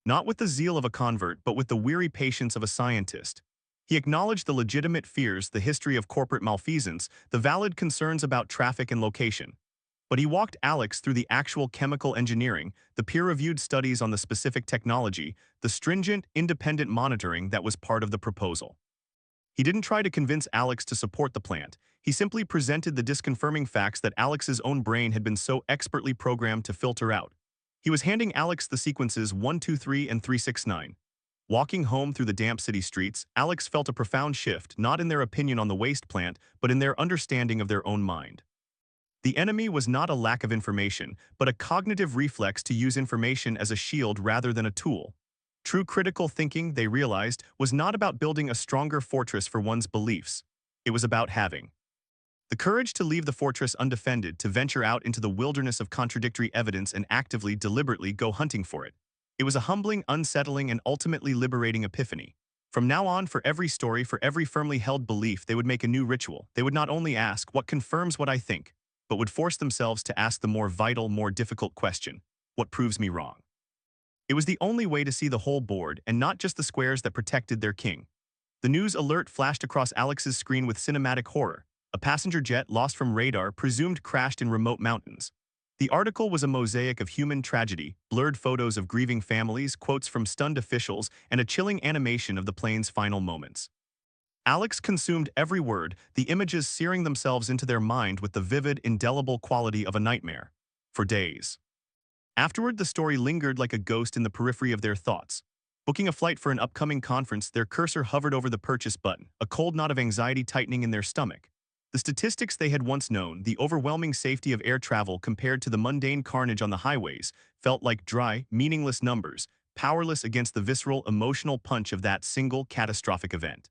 Not with the zeal of a convert, but with the weary patience of a scientist. He acknowledged the legitimate fears, the history of corporate malfeasance, the valid concerns about traffic and location. But he walked Alex through the actual chemical engineering, the peer-reviewed studies on the specific technology, the stringent, independent monitoring that was part of the proposal. He didn't try to convince Alex to support the plant. He simply presented the disconfirming facts that Alex's own brain had been so expertly programmed to filter out. He was handing Alex the sequences 1, 2, 3, and 3, 6, 9. Walking home through the damp city streets, Alex felt a profound shift, not in their opinion on the waste plant, but in their understanding of their own mind. The enemy was not a lack of information, but a cognitive reflex to use information as a shield rather than a tool. True critical thinking, they realized, was not about building a stronger fortress for one's beliefs. It was about having the courage to leave the fortress undefended, to venture out into the wilderness of contradictory evidence and actively, deliberately go hunting for it. It was a humbling, unsettling, and ultimately liberating epiphany. From now on, for every story, for every firmly held belief, they would make a new ritual. They would not only ask, "What confirms what I think?" but would force themselves to ask the more vital, more difficult question, "What proves me wrong?" It was the only way to see the whole board and not just the squares that protected their king. The news alert flashed across Alex's screen with cinematic horror. A passenger jet lost from radar, presumed crashed in remote mountains. The article was a mosaic of human tragedy, blurred photos of grieving families, quotes from stunned officials, and a chilling animation of the plane's final moments. Alex consumed every word, the images searing themselves into their mind with the vivid, indelible quality of a nightmare. For days. Afterward, the story lingered like a ghost in the periphery of their thoughts. Booking a flight for an upcoming conference, their cursor hovered over the purchase button, a cold knot of anxiety tightening in their stomach. The statistics they had once known, the overwhelming safety of air travel compared to the mundane carnage on the highways, felt like dry, meaningless numbers, powerless against the visceral, emotional punch of that single catastrophic event.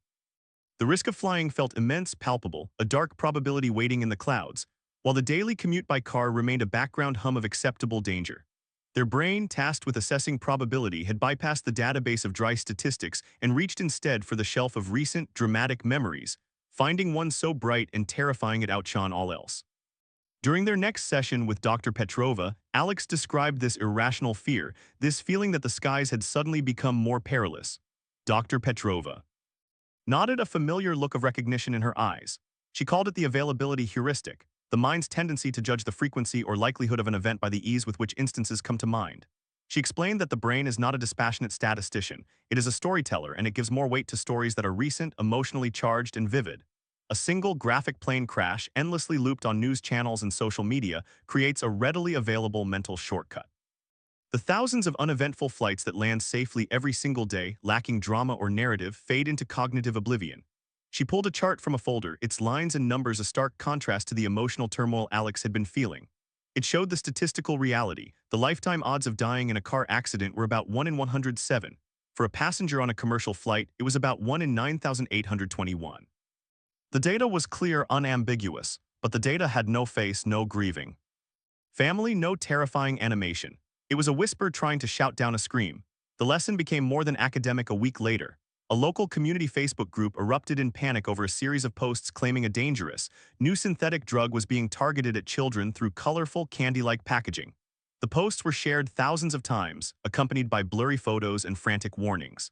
The risk of flying felt immense, palpable, a dark probability waiting in the clouds, while the daily commute by car remained a background hum of acceptable danger. Their brain, tasked with assessing probability, had bypassed the database of dry statistics and reached instead for the shelf of recent, dramatic memories, finding one so bright and terrifying it outshone all else. During their next session with Dr. Petrova, Alex described this irrational fear, this feeling that the skies had suddenly become more perilous. Dr. Petrova nodded, a familiar look of recognition in her eyes. She called it the availability heuristic, the mind's tendency to judge the frequency or likelihood of an event by the ease with which instances come to mind. She explained that the brain is not a dispassionate statistician, it is a storyteller, and it gives more weight to stories that are recent, emotionally charged, and vivid. A single graphic plane crash, endlessly looped on news channels and social media, creates a readily available mental shortcut. The thousands of uneventful flights that land safely every single day, lacking drama or narrative, fade into cognitive oblivion. She pulled a chart from a folder, its lines and numbers a stark contrast to the emotional turmoil Alex had been feeling. It showed the statistical reality. The lifetime odds of dying in a car accident were about 1 in 107. For a passenger on a commercial flight, it was about 1 in 9,821. The data was clear, unambiguous, but the data had no face, no grieving family, no terrifying animation. It was a whisper trying to shout down a scream. The lesson became more than academic. A week later, a local community Facebook group erupted in panic over a series of posts claiming a dangerous, new synthetic drug was being targeted at children through colorful, candy-like packaging. The posts were shared thousands of times, accompanied by blurry photos and frantic warnings.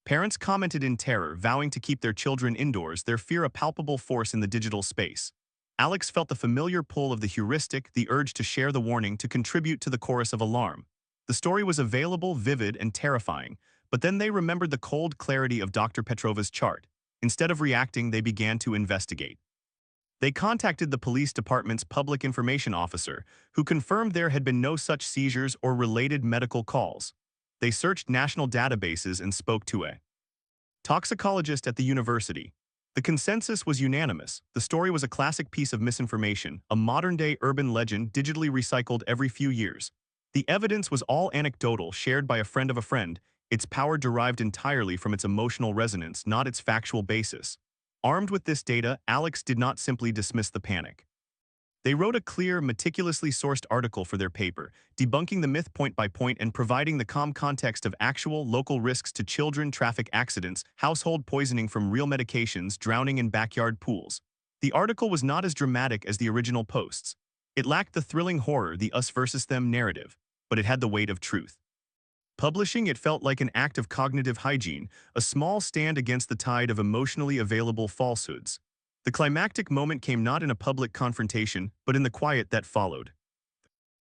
Parents commented in terror, vowing to keep their children indoors, their fear a palpable force in the digital space. Alex felt the familiar pull of the heuristic, the urge to share the warning, to contribute to the chorus of alarm. The story was available, vivid, and terrifying, but then they remembered the cold clarity of Dr. Petrova's chart. Instead of reacting, they began to investigate. They contacted the police department's public information officer, who confirmed there had been no such seizures or related medical calls. They searched national databases and spoke to a toxicologist at the university. The consensus was unanimous. The story was a classic piece of misinformation, a modern-day urban legend digitally recycled every few years. The evidence was all anecdotal, shared by a friend of a friend. Its power derived entirely from its emotional resonance, not its factual basis. Armed with this data, Alex did not simply dismiss the panic. They wrote a clear, meticulously sourced article for their paper, debunking the myth point by point and providing the calm context of actual, local risks to children, traffic accidents, household poisoning from real medications, drowning in backyard pools. The article was not as dramatic as the original posts. It lacked the thrilling horror, the us versus them narrative, but it had the weight of truth. Publishing it felt like an act of cognitive hygiene, a small stand against the tide of emotionally available falsehoods. The climactic moment came not in a public confrontation, but in the quiet that followed.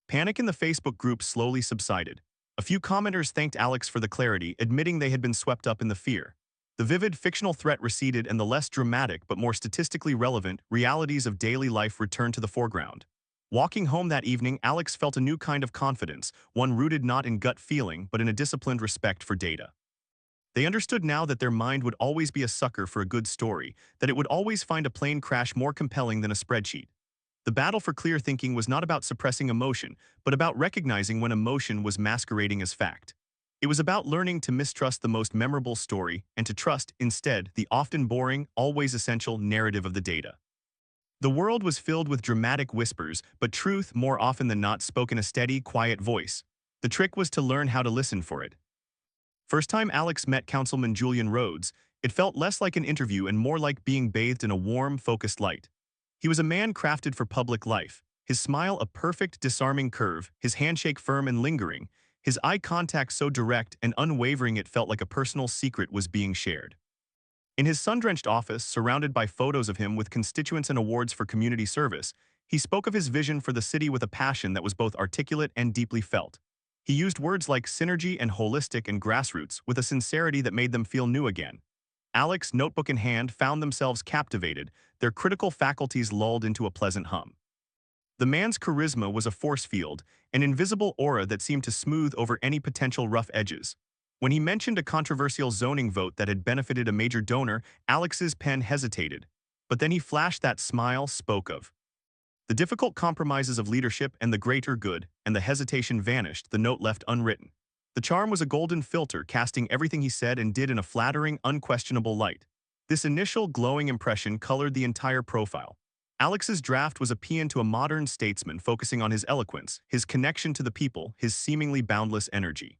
Panic in the Facebook group slowly subsided. A few commenters thanked Alex for the clarity, admitting they had been swept up in the fear. The vivid fictional threat receded and the less dramatic but more statistically relevant realities of daily life returned to the foreground. Walking home that evening, Alex felt a new kind of confidence, one rooted not in gut feeling but in a disciplined respect for data. They understood now that their mind would always be a sucker for a good story, that it would always find a plane crash more compelling than a spreadsheet. The battle for clear thinking was not about suppressing emotion, but about recognizing when emotion was masquerading as fact. It was about learning to mistrust the most memorable story and to trust, instead, the often boring, always essential narrative of the data. The world was filled with dramatic whispers, but truth, more often than not, spoke in a steady, quiet voice. The trick was to learn how to listen for it. First time Alex met Councilman Julian Rhodes, it felt less like an interview and more like being bathed in a warm, focused light. He was a man crafted for public life, his smile a perfect, disarming curve, his handshake firm and lingering, his eye contact so direct and unwavering it felt like a personal secret was being shared. In his sun-drenched office, surrounded by photos of him with constituents and awards for community service, he spoke of his vision for the city with a passion that was both articulate and deeply felt. He used words like synergy and holistic and grassroots with a sincerity that made them feel new again. Alex, notebook in hand, found themselves captivated, their critical faculties lulled into a pleasant hum. The man's charisma was a force field, an invisible aura that seemed to smooth over any potential rough edges. When he mentioned a controversial zoning vote that had benefited a major donor, Alex's pen hesitated. But then he flashed that smile, spoke of the difficult compromises of leadership and the greater good, and the hesitation vanished, the note left unwritten. The charm was a golden filter, casting everything he said and did in a flattering, unquestionable light. This initial glowing impression colored the entire profile. Alex's draft was a paean to a modern statesman, focusing on his eloquence, his connection to the people, his seemingly boundless energy.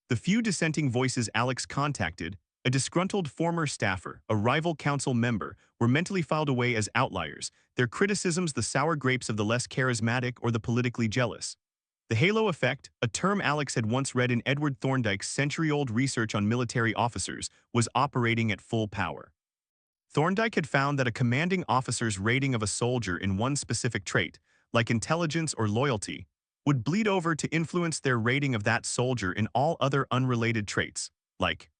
The few dissenting voices Alex contacted, a disgruntled former staffer, a rival council member, were mentally filed away as outliers, their criticisms the sour grapes of the less charismatic or the politically jealous. The halo effect, a term Alex had once read in Edward Thorndike's century-old research on military officers, was operating at full power. Thorndike had found that a commanding officer's rating of a soldier in one specific trait, like intelligence or loyalty, would bleed over to influence their rating of that soldier in all other unrelated traits, like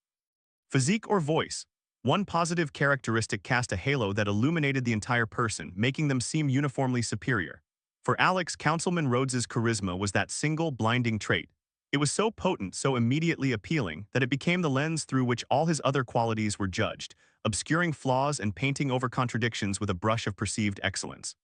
physique or voice. One positive characteristic cast a halo that illuminated the entire person, making them seem uniformly superior. For Alex, Councilman Rhodes's charisma was that single, blinding trait. It was so potent, so immediately appealing, that it became the lens through which all his other qualities were judged, obscuring flaws and painting over contradictions with a brush of perceived excellence.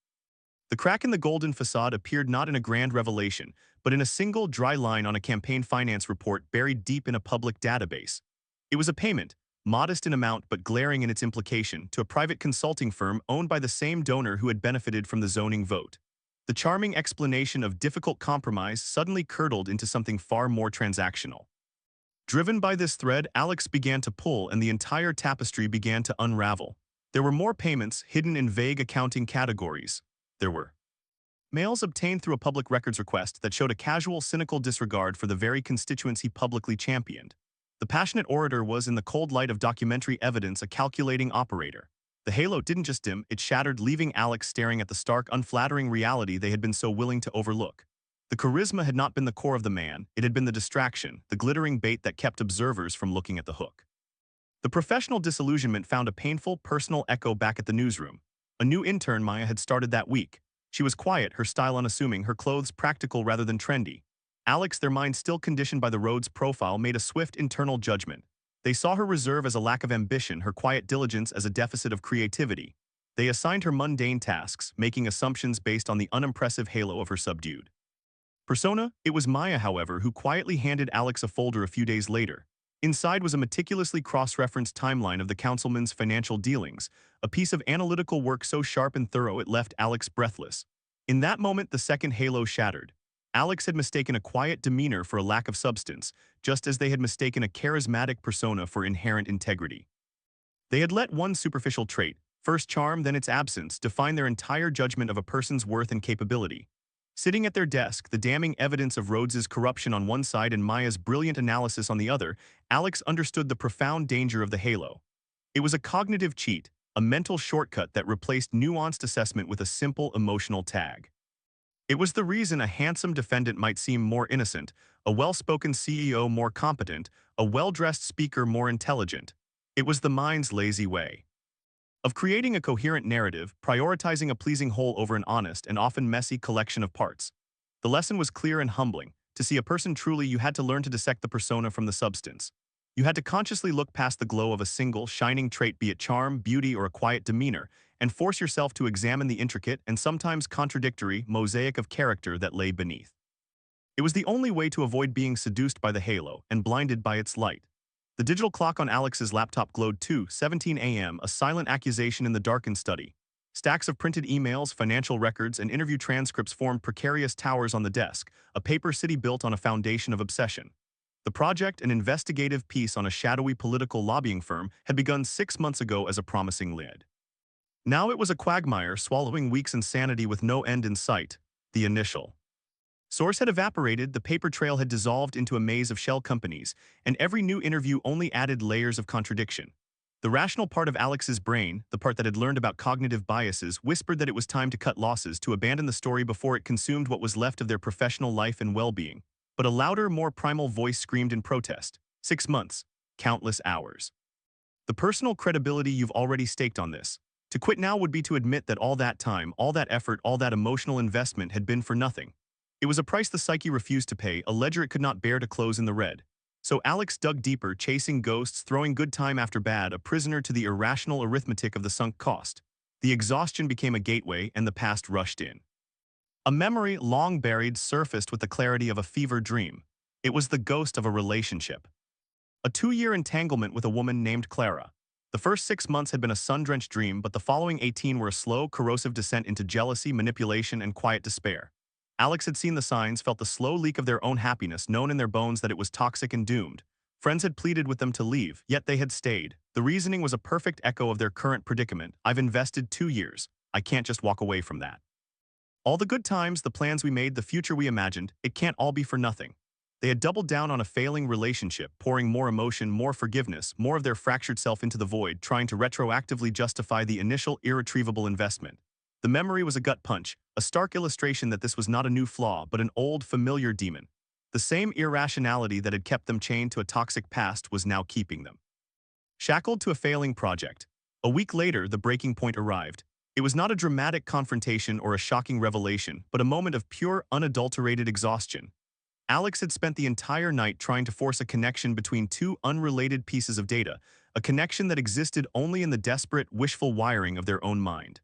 The crack in the golden facade appeared not in a grand revelation, but in a single dry line on a campaign finance report buried deep in a public database. It was a payment, modest in amount but glaring in its implication, to a private consulting firm owned by the same donor who had benefited from the zoning vote. The charming explanation of difficult compromise suddenly curdled into something far more transactional. Driven by this thread, Alex began to pull and the entire tapestry began to unravel. There were more payments hidden in vague accounting categories. There were Mails obtained through a public records request that showed a casual, cynical disregard for the very constituents he publicly championed. The passionate orator was, in the cold light of documentary evidence, a calculating operator. The halo didn't just dim, it shattered, leaving Alex staring at the stark, unflattering reality they had been so willing to overlook. The charisma had not been the core of the man, it had been the distraction, the glittering bait that kept observers from looking at the hook. The professional disillusionment found a painful, personal echo back at the newsroom. A new intern Maya had started that week. She was quiet, her style unassuming, her clothes practical rather than trendy. Alex, their minds still conditioned by the Rhodes profile, made a swift internal judgment. They saw her reserve as a lack of ambition, her quiet diligence as a deficit of creativity. They assigned her mundane tasks, making assumptions based on the unimpressive halo of her subdued persona. It was Maya, however, who quietly handed Alex a folder a few days later. Inside was a meticulously cross-referenced timeline of the councilman's financial dealings, a piece of analytical work so sharp and thorough it left Alex breathless. In that moment, the second halo shattered. Alex had mistaken a quiet demeanor for a lack of substance, just as they had mistaken a charismatic persona for inherent integrity. They had let one superficial trait, first charm then its absence, define their entire judgment of a person's worth and capability. Sitting at their desk, the damning evidence of Rhodes's corruption on one side and Maya's brilliant analysis on the other, Alex understood the profound danger of the halo. It was a cognitive cheat, a mental shortcut that replaced nuanced assessment with a simple emotional tag. It was the reason a handsome defendant might seem more innocent, a well-spoken CEO more competent, a well-dressed speaker more intelligent. It was the mind's lazy way of creating a coherent narrative, prioritizing a pleasing whole over an honest and often messy collection of parts. The lesson was clear and humbling. To see a person truly, you had to learn to dissect the persona from the substance. You had to consciously look past the glow of a single, shining trait, be it charm, beauty, or a quiet demeanor, and force yourself to examine the intricate and sometimes contradictory mosaic of character that lay beneath. It was the only way to avoid being seduced by the halo and blinded by its light. The digital clock on Alex's laptop glowed 2:17 a.m., a silent accusation in the darkened study. Stacks of printed emails, financial records, and interview transcripts formed precarious towers on the desk, a paper city built on a foundation of obsession. The project, an investigative piece on a shadowy political lobbying firm, had begun 6 months ago as a promising lead. Now it was a quagmire, swallowing weeks' insanity with no end in sight. The initial source had evaporated, the paper trail had dissolved into a maze of shell companies, and every new interview only added layers of contradiction. The rational part of Alex's brain, the part that had learned about cognitive biases, whispered that it was time to cut losses, to abandon the story before it consumed what was left of their professional life and well-being. But a louder, more primal voice screamed in protest. 6 months. Countless hours. The personal credibility you've already staked on this. To quit now would be to admit that all that time, all that effort, all that emotional investment had been for nothing. It was a price the psyche refused to pay, a ledger it could not bear to close in the red. So Alex dug deeper, chasing ghosts, throwing good time after bad, a prisoner to the irrational arithmetic of the sunk cost. The exhaustion became a gateway, and the past rushed in. A memory, long buried, surfaced with the clarity of a fever dream. It was the ghost of a relationship. A 2-year entanglement with a woman named Clara. The first 6 months had been a sun-drenched dream, but the following 18 were a slow, corrosive descent into jealousy, manipulation, and quiet despair. Alex had seen the signs, felt the slow leak of their own happiness, known in their bones that it was toxic and doomed. Friends had pleaded with them to leave, yet they had stayed. The reasoning was a perfect echo of their current predicament. I've invested 2 years. I can't just walk away from that. All the good times, the plans we made, the future we imagined, it can't all be for nothing. They had doubled down on a failing relationship, pouring more emotion, more forgiveness, more of their fractured self into the void, trying to retroactively justify the initial irretrievable investment. The memory was a gut punch, a stark illustration that this was not a new flaw, but an old, familiar demon. The same irrationality that had kept them chained to a toxic past was now keeping them shackled to a failing project. A week later, the breaking point arrived. It was not a dramatic confrontation or a shocking revelation, but a moment of pure, unadulterated exhaustion. Alex had spent the entire night trying to force a connection between two unrelated pieces of data, a connection that existed only in the desperate, wishful wiring of their own mind.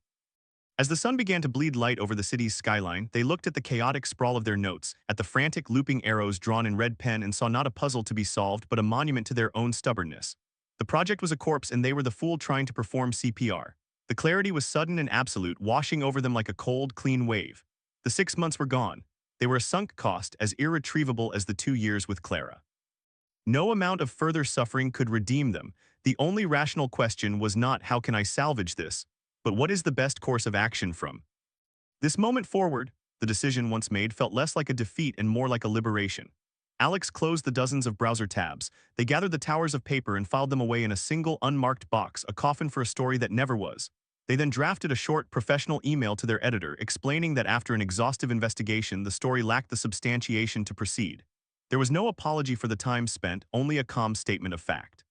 As the sun began to bleed light over the city's skyline, they looked at the chaotic sprawl of their notes, at the frantic looping arrows drawn in red pen, and saw not a puzzle to be solved but a monument to their own stubbornness. The project was a corpse and they were the fool trying to perform CPR. The clarity was sudden and absolute, washing over them like a cold, clean wave. The 6 months were gone. They were a sunk cost, as irretrievable as the 2 years with Clara. No amount of further suffering could redeem them. The only rational question was not, how can I salvage this, but what is the best course of action from this moment forward? The decision once made felt less like a defeat and more like a liberation. Alex closed the dozens of browser tabs. They gathered the towers of paper and filed them away in a single unmarked box, a coffin for a story that never was. They then drafted a short, professional email to their editor explaining that after an exhaustive investigation, the story lacked the substantiation to proceed. There was no apology for the time spent, only a calm statement of fact.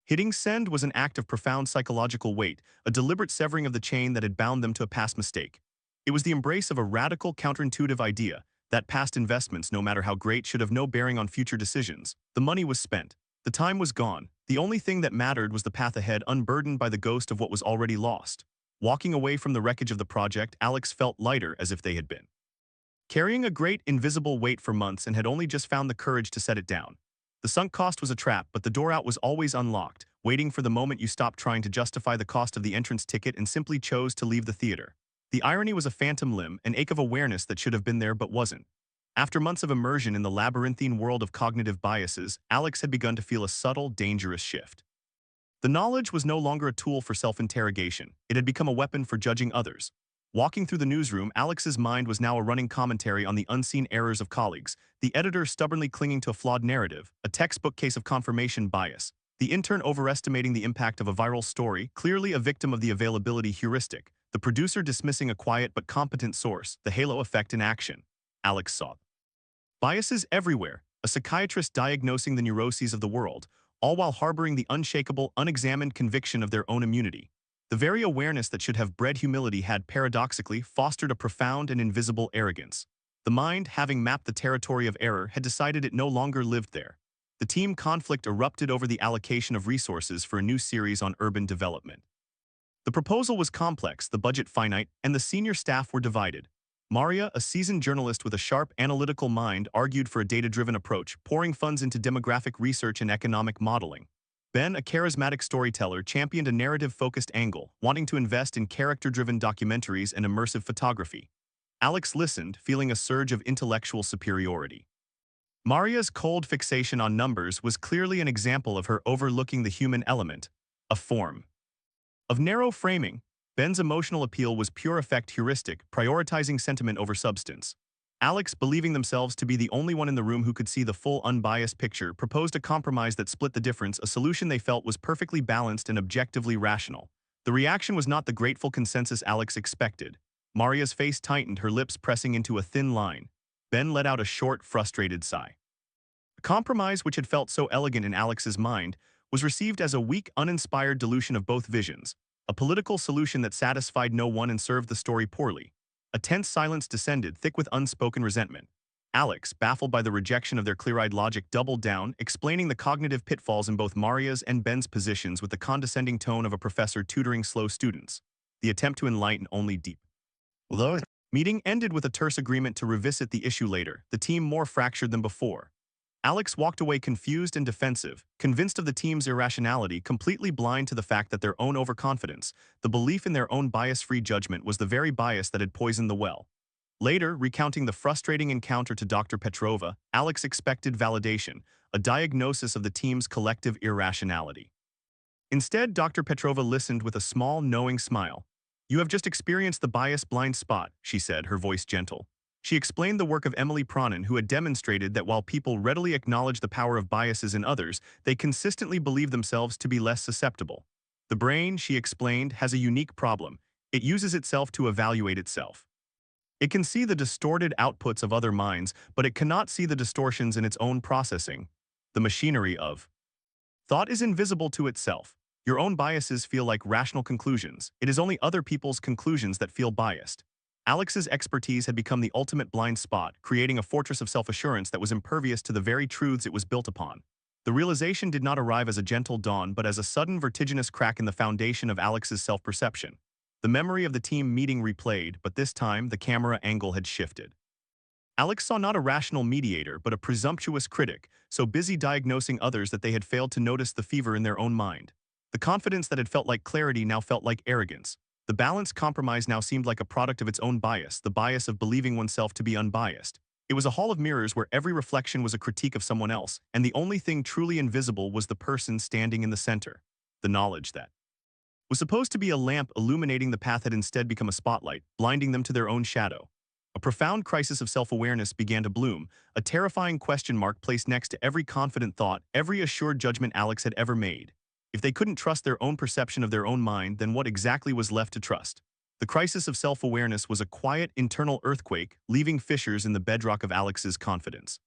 Hitting send was an act of profound psychological weight, a deliberate severing of the chain that had bound them to a past mistake. It was the embrace of a radical, counterintuitive idea that past investments, no matter how great, should have no bearing on future decisions. The money was spent. The time was gone. The only thing that mattered was the path ahead, unburdened by the ghost of what was already lost. Walking away from the wreckage of the project, Alex felt lighter, as if they had been carrying a great, invisible weight for months and had only just found the courage to set it down. The sunk cost was a trap, but the door out was always unlocked, waiting for the moment you stopped trying to justify the cost of the entrance ticket and simply chose to leave the theater. The irony was a phantom limb, an ache of awareness that should have been there but wasn't. After months of immersion in the labyrinthine world of cognitive biases, Alex had begun to feel a subtle, dangerous shift. The knowledge was no longer a tool for self-interrogation. It had become a weapon for judging others. Walking through the newsroom, Alex's mind was now a running commentary on the unseen errors of colleagues, the editor stubbornly clinging to a flawed narrative, a textbook case of confirmation bias, the intern overestimating the impact of a viral story, clearly a victim of the availability heuristic, the producer dismissing a quiet but competent source, the halo effect in action. Alex saw biases everywhere, a psychiatrist diagnosing the neuroses of the world, all while harboring the unshakable, unexamined conviction of their own immunity. The very awareness that should have bred humility had, paradoxically, fostered a profound and invisible arrogance. The mind, having mapped the territory of error, had decided it no longer lived there. The team conflict erupted over the allocation of resources for a new series on urban development. The proposal was complex, the budget finite, and the senior staff were divided. Maria, a seasoned journalist with a sharp, analytical mind, argued for a data-driven approach, pouring funds into demographic research and economic modeling. Ben, a charismatic storyteller, championed a narrative-focused angle, wanting to invest in character-driven documentaries and immersive photography. Alex listened, feeling a surge of intellectual superiority. Maria's cold fixation on numbers was clearly an example of her overlooking the human element, a form of narrow framing. Ben's emotional appeal was pure effect heuristic, prioritizing sentiment over substance. Alex, believing themselves to be the only one in the room who could see the full unbiased picture, proposed a compromise that split the difference, a solution they felt was perfectly balanced and objectively rational. The reaction was not the grateful consensus Alex expected. Maria's face tightened, her lips pressing into a thin line. Ben let out a short, frustrated sigh. The compromise, which had felt so elegant in Alex's mind, was received as a weak, uninspired dilution of both visions, a political solution that satisfied no one and served the story poorly. A tense silence descended, thick with unspoken resentment. Alex, baffled by the rejection of their clear-eyed logic, doubled down, explaining the cognitive pitfalls in both Maria's and Ben's positions with the condescending tone of a professor tutoring slow students. The attempt to enlighten only deep. Although the meeting ended with a terse agreement to revisit the issue later, the team more fractured than before. Alex walked away confused and defensive, convinced of the team's irrationality, completely blind to the fact that their own overconfidence, the belief in their own bias-free judgment, was the very bias that had poisoned the well. Later, recounting the frustrating encounter to Dr. Petrova, Alex expected validation, a diagnosis of the team's collective irrationality. Instead, Dr. Petrova listened with a small, knowing smile. "You have just experienced the bias blind spot," she said, her voice gentle. She explained the work of Emily Pronin, who had demonstrated that while people readily acknowledge the power of biases in others, they consistently believe themselves to be less susceptible. The brain, she explained, has a unique problem. It uses itself to evaluate itself. It can see the distorted outputs of other minds, but it cannot see the distortions in its own processing. The machinery of thought is invisible to itself. Your own biases feel like rational conclusions. It is only other people's conclusions that feel biased. Alex's expertise had become the ultimate blind spot, creating a fortress of self-assurance that was impervious to the very truths it was built upon. The realization did not arrive as a gentle dawn, but as a sudden vertiginous crack in the foundation of Alex's self-perception. The memory of the team meeting replayed, but this time the camera angle had shifted. Alex saw not a rational mediator, but a presumptuous critic, so busy diagnosing others that they had failed to notice the fever in their own mind. The confidence that had felt like clarity now felt like arrogance. The balanced compromise now seemed like a product of its own bias, the bias of believing oneself to be unbiased. It was a hall of mirrors where every reflection was a critique of someone else, and the only thing truly invisible was the person standing in the center. The knowledge that was supposed to be a lamp illuminating the path had instead become a spotlight, blinding them to their own shadow. A profound crisis of self-awareness began to bloom, a terrifying question mark placed next to every confident thought, every assured judgment Alex had ever made. If they couldn't trust their own perception of their own mind, then what exactly was left to trust? The crisis of self-awareness was a quiet, internal earthquake, leaving fissures in the bedrock of Alex's confidence.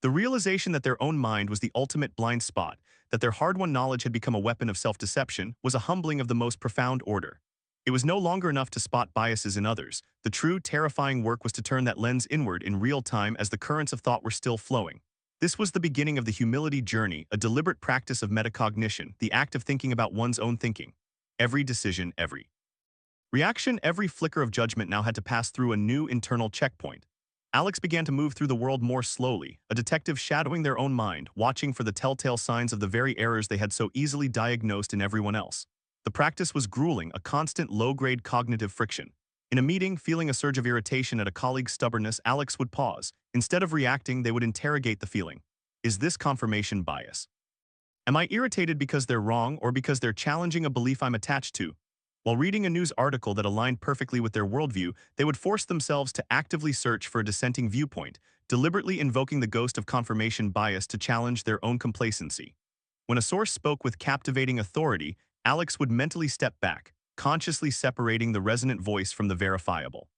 The realization that their own mind was the ultimate blind spot, that their hard-won knowledge had become a weapon of self-deception, was a humbling of the most profound order. It was no longer enough to spot biases in others. The true, terrifying work was to turn that lens inward in real time as the currents of thought were still flowing. This was the beginning of the humility journey, a deliberate practice of metacognition, the act of thinking about one's own thinking. Every decision, every reaction, every flicker of judgment now had to pass through a new internal checkpoint. Alex began to move through the world more slowly, a detective shadowing their own mind, watching for the telltale signs of the very errors they had so easily diagnosed in everyone else. The practice was grueling, a constant low-grade cognitive friction. In a meeting, feeling a surge of irritation at a colleague's stubbornness, Alex would pause. Instead of reacting, they would interrogate the feeling. Is this confirmation bias? Am I irritated because they're wrong or because they're challenging a belief I'm attached to? While reading a news article that aligned perfectly with their worldview, they would force themselves to actively search for a dissenting viewpoint, deliberately invoking the ghost of confirmation bias to challenge their own complacency. When a source spoke with captivating authority, Alex would mentally step back, consciously separating the resonant voice from the verifiable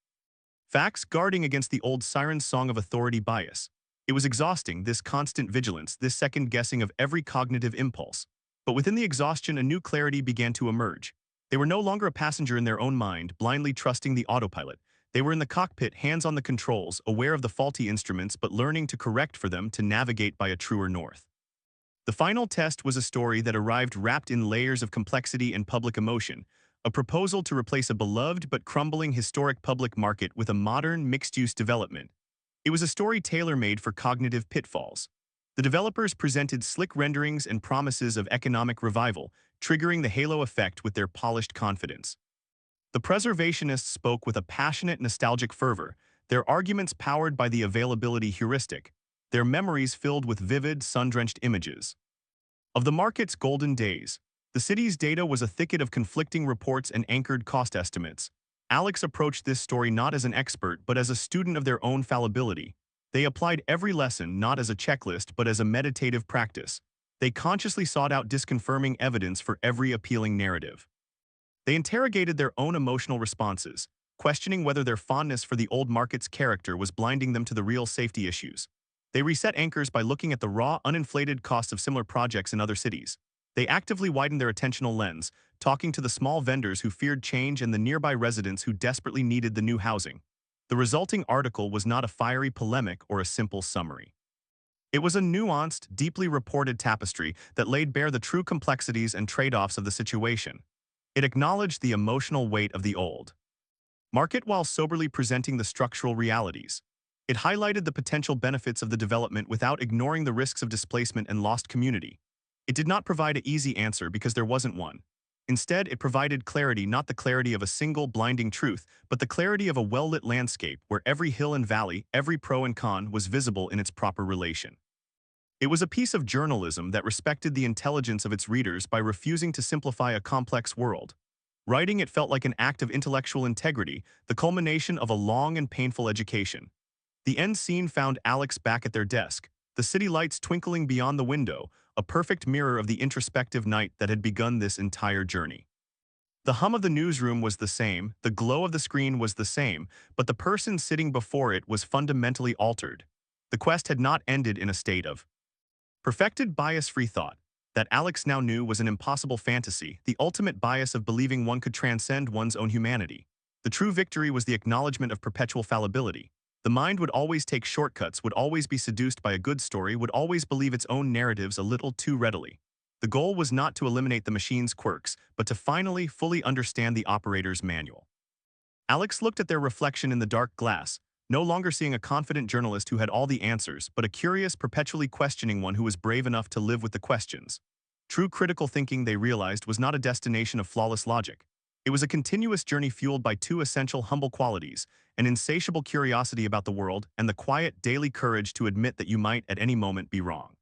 facts, guarding against the old siren song of authority bias. It was exhausting, this constant vigilance, this second-guessing of every cognitive impulse. But within the exhaustion, a new clarity began to emerge. They were no longer a passenger in their own mind, blindly trusting the autopilot. They were in the cockpit, hands on the controls, aware of the faulty instruments but learning to correct for them to navigate by a truer north. The final test was a story that arrived wrapped in layers of complexity and public emotion, a proposal to replace a beloved but crumbling historic public market with a modern, mixed-use development. It was a story tailor-made for cognitive pitfalls. The developers presented slick renderings and promises of economic revival, triggering the halo effect with their polished confidence. The preservationists spoke with a passionate, nostalgic fervor, their arguments powered by the availability heuristic, their memories filled with vivid, sun-drenched images. Of the market's golden days, the city's data was a thicket of conflicting reports and anchored cost estimates. Alex approached this story not as an expert but as a student of their own fallibility. They applied every lesson not as a checklist but as a meditative practice. They consciously sought out disconfirming evidence for every appealing narrative. They interrogated their own emotional responses, questioning whether their fondness for the old market's character was blinding them to the real safety issues. They reset anchors by looking at the raw, uninflated costs of similar projects in other cities. They actively widened their attentional lens, talking to the small vendors who feared change and the nearby residents who desperately needed the new housing. The resulting article was not a fiery polemic or a simple summary. It was a nuanced, deeply reported tapestry that laid bare the true complexities and trade-offs of the situation. It acknowledged the emotional weight of the old market while soberly presenting the structural realities. It highlighted the potential benefits of the development without ignoring the risks of displacement and lost community. It did not provide an easy answer because there wasn't one. Instead, it provided clarity, not the clarity of a single blinding truth, but the clarity of a well-lit landscape where every hill and valley, every pro and con was visible in its proper relation. It was a piece of journalism that respected the intelligence of its readers by refusing to simplify a complex world. Writing it felt like an act of intellectual integrity, the culmination of a long and painful education. The end scene found Alex back at their desk, the city lights twinkling beyond the window, a perfect mirror of the introspective night that had begun this entire journey. The hum of the newsroom was the same, the glow of the screen was the same, but the person sitting before it was fundamentally altered. The quest had not ended in a state of perfected bias-free thought. That Alex now knew was an impossible fantasy, the ultimate bias of believing one could transcend one's own humanity. The true victory was the acknowledgement of perpetual fallibility. The mind would always take shortcuts, would always be seduced by a good story, would always believe its own narratives a little too readily. The goal was not to eliminate the machine's quirks, but to finally fully understand the operator's manual. Alex looked at their reflection in the dark glass, no longer seeing a confident journalist who had all the answers, but a curious, perpetually questioning one who was brave enough to live with the questions. True critical thinking, they realized, was not a destination of flawless logic. It was a continuous journey fueled by two essential humble qualities, an insatiable curiosity about the world and the quiet, daily courage to admit that you might at any moment be wrong.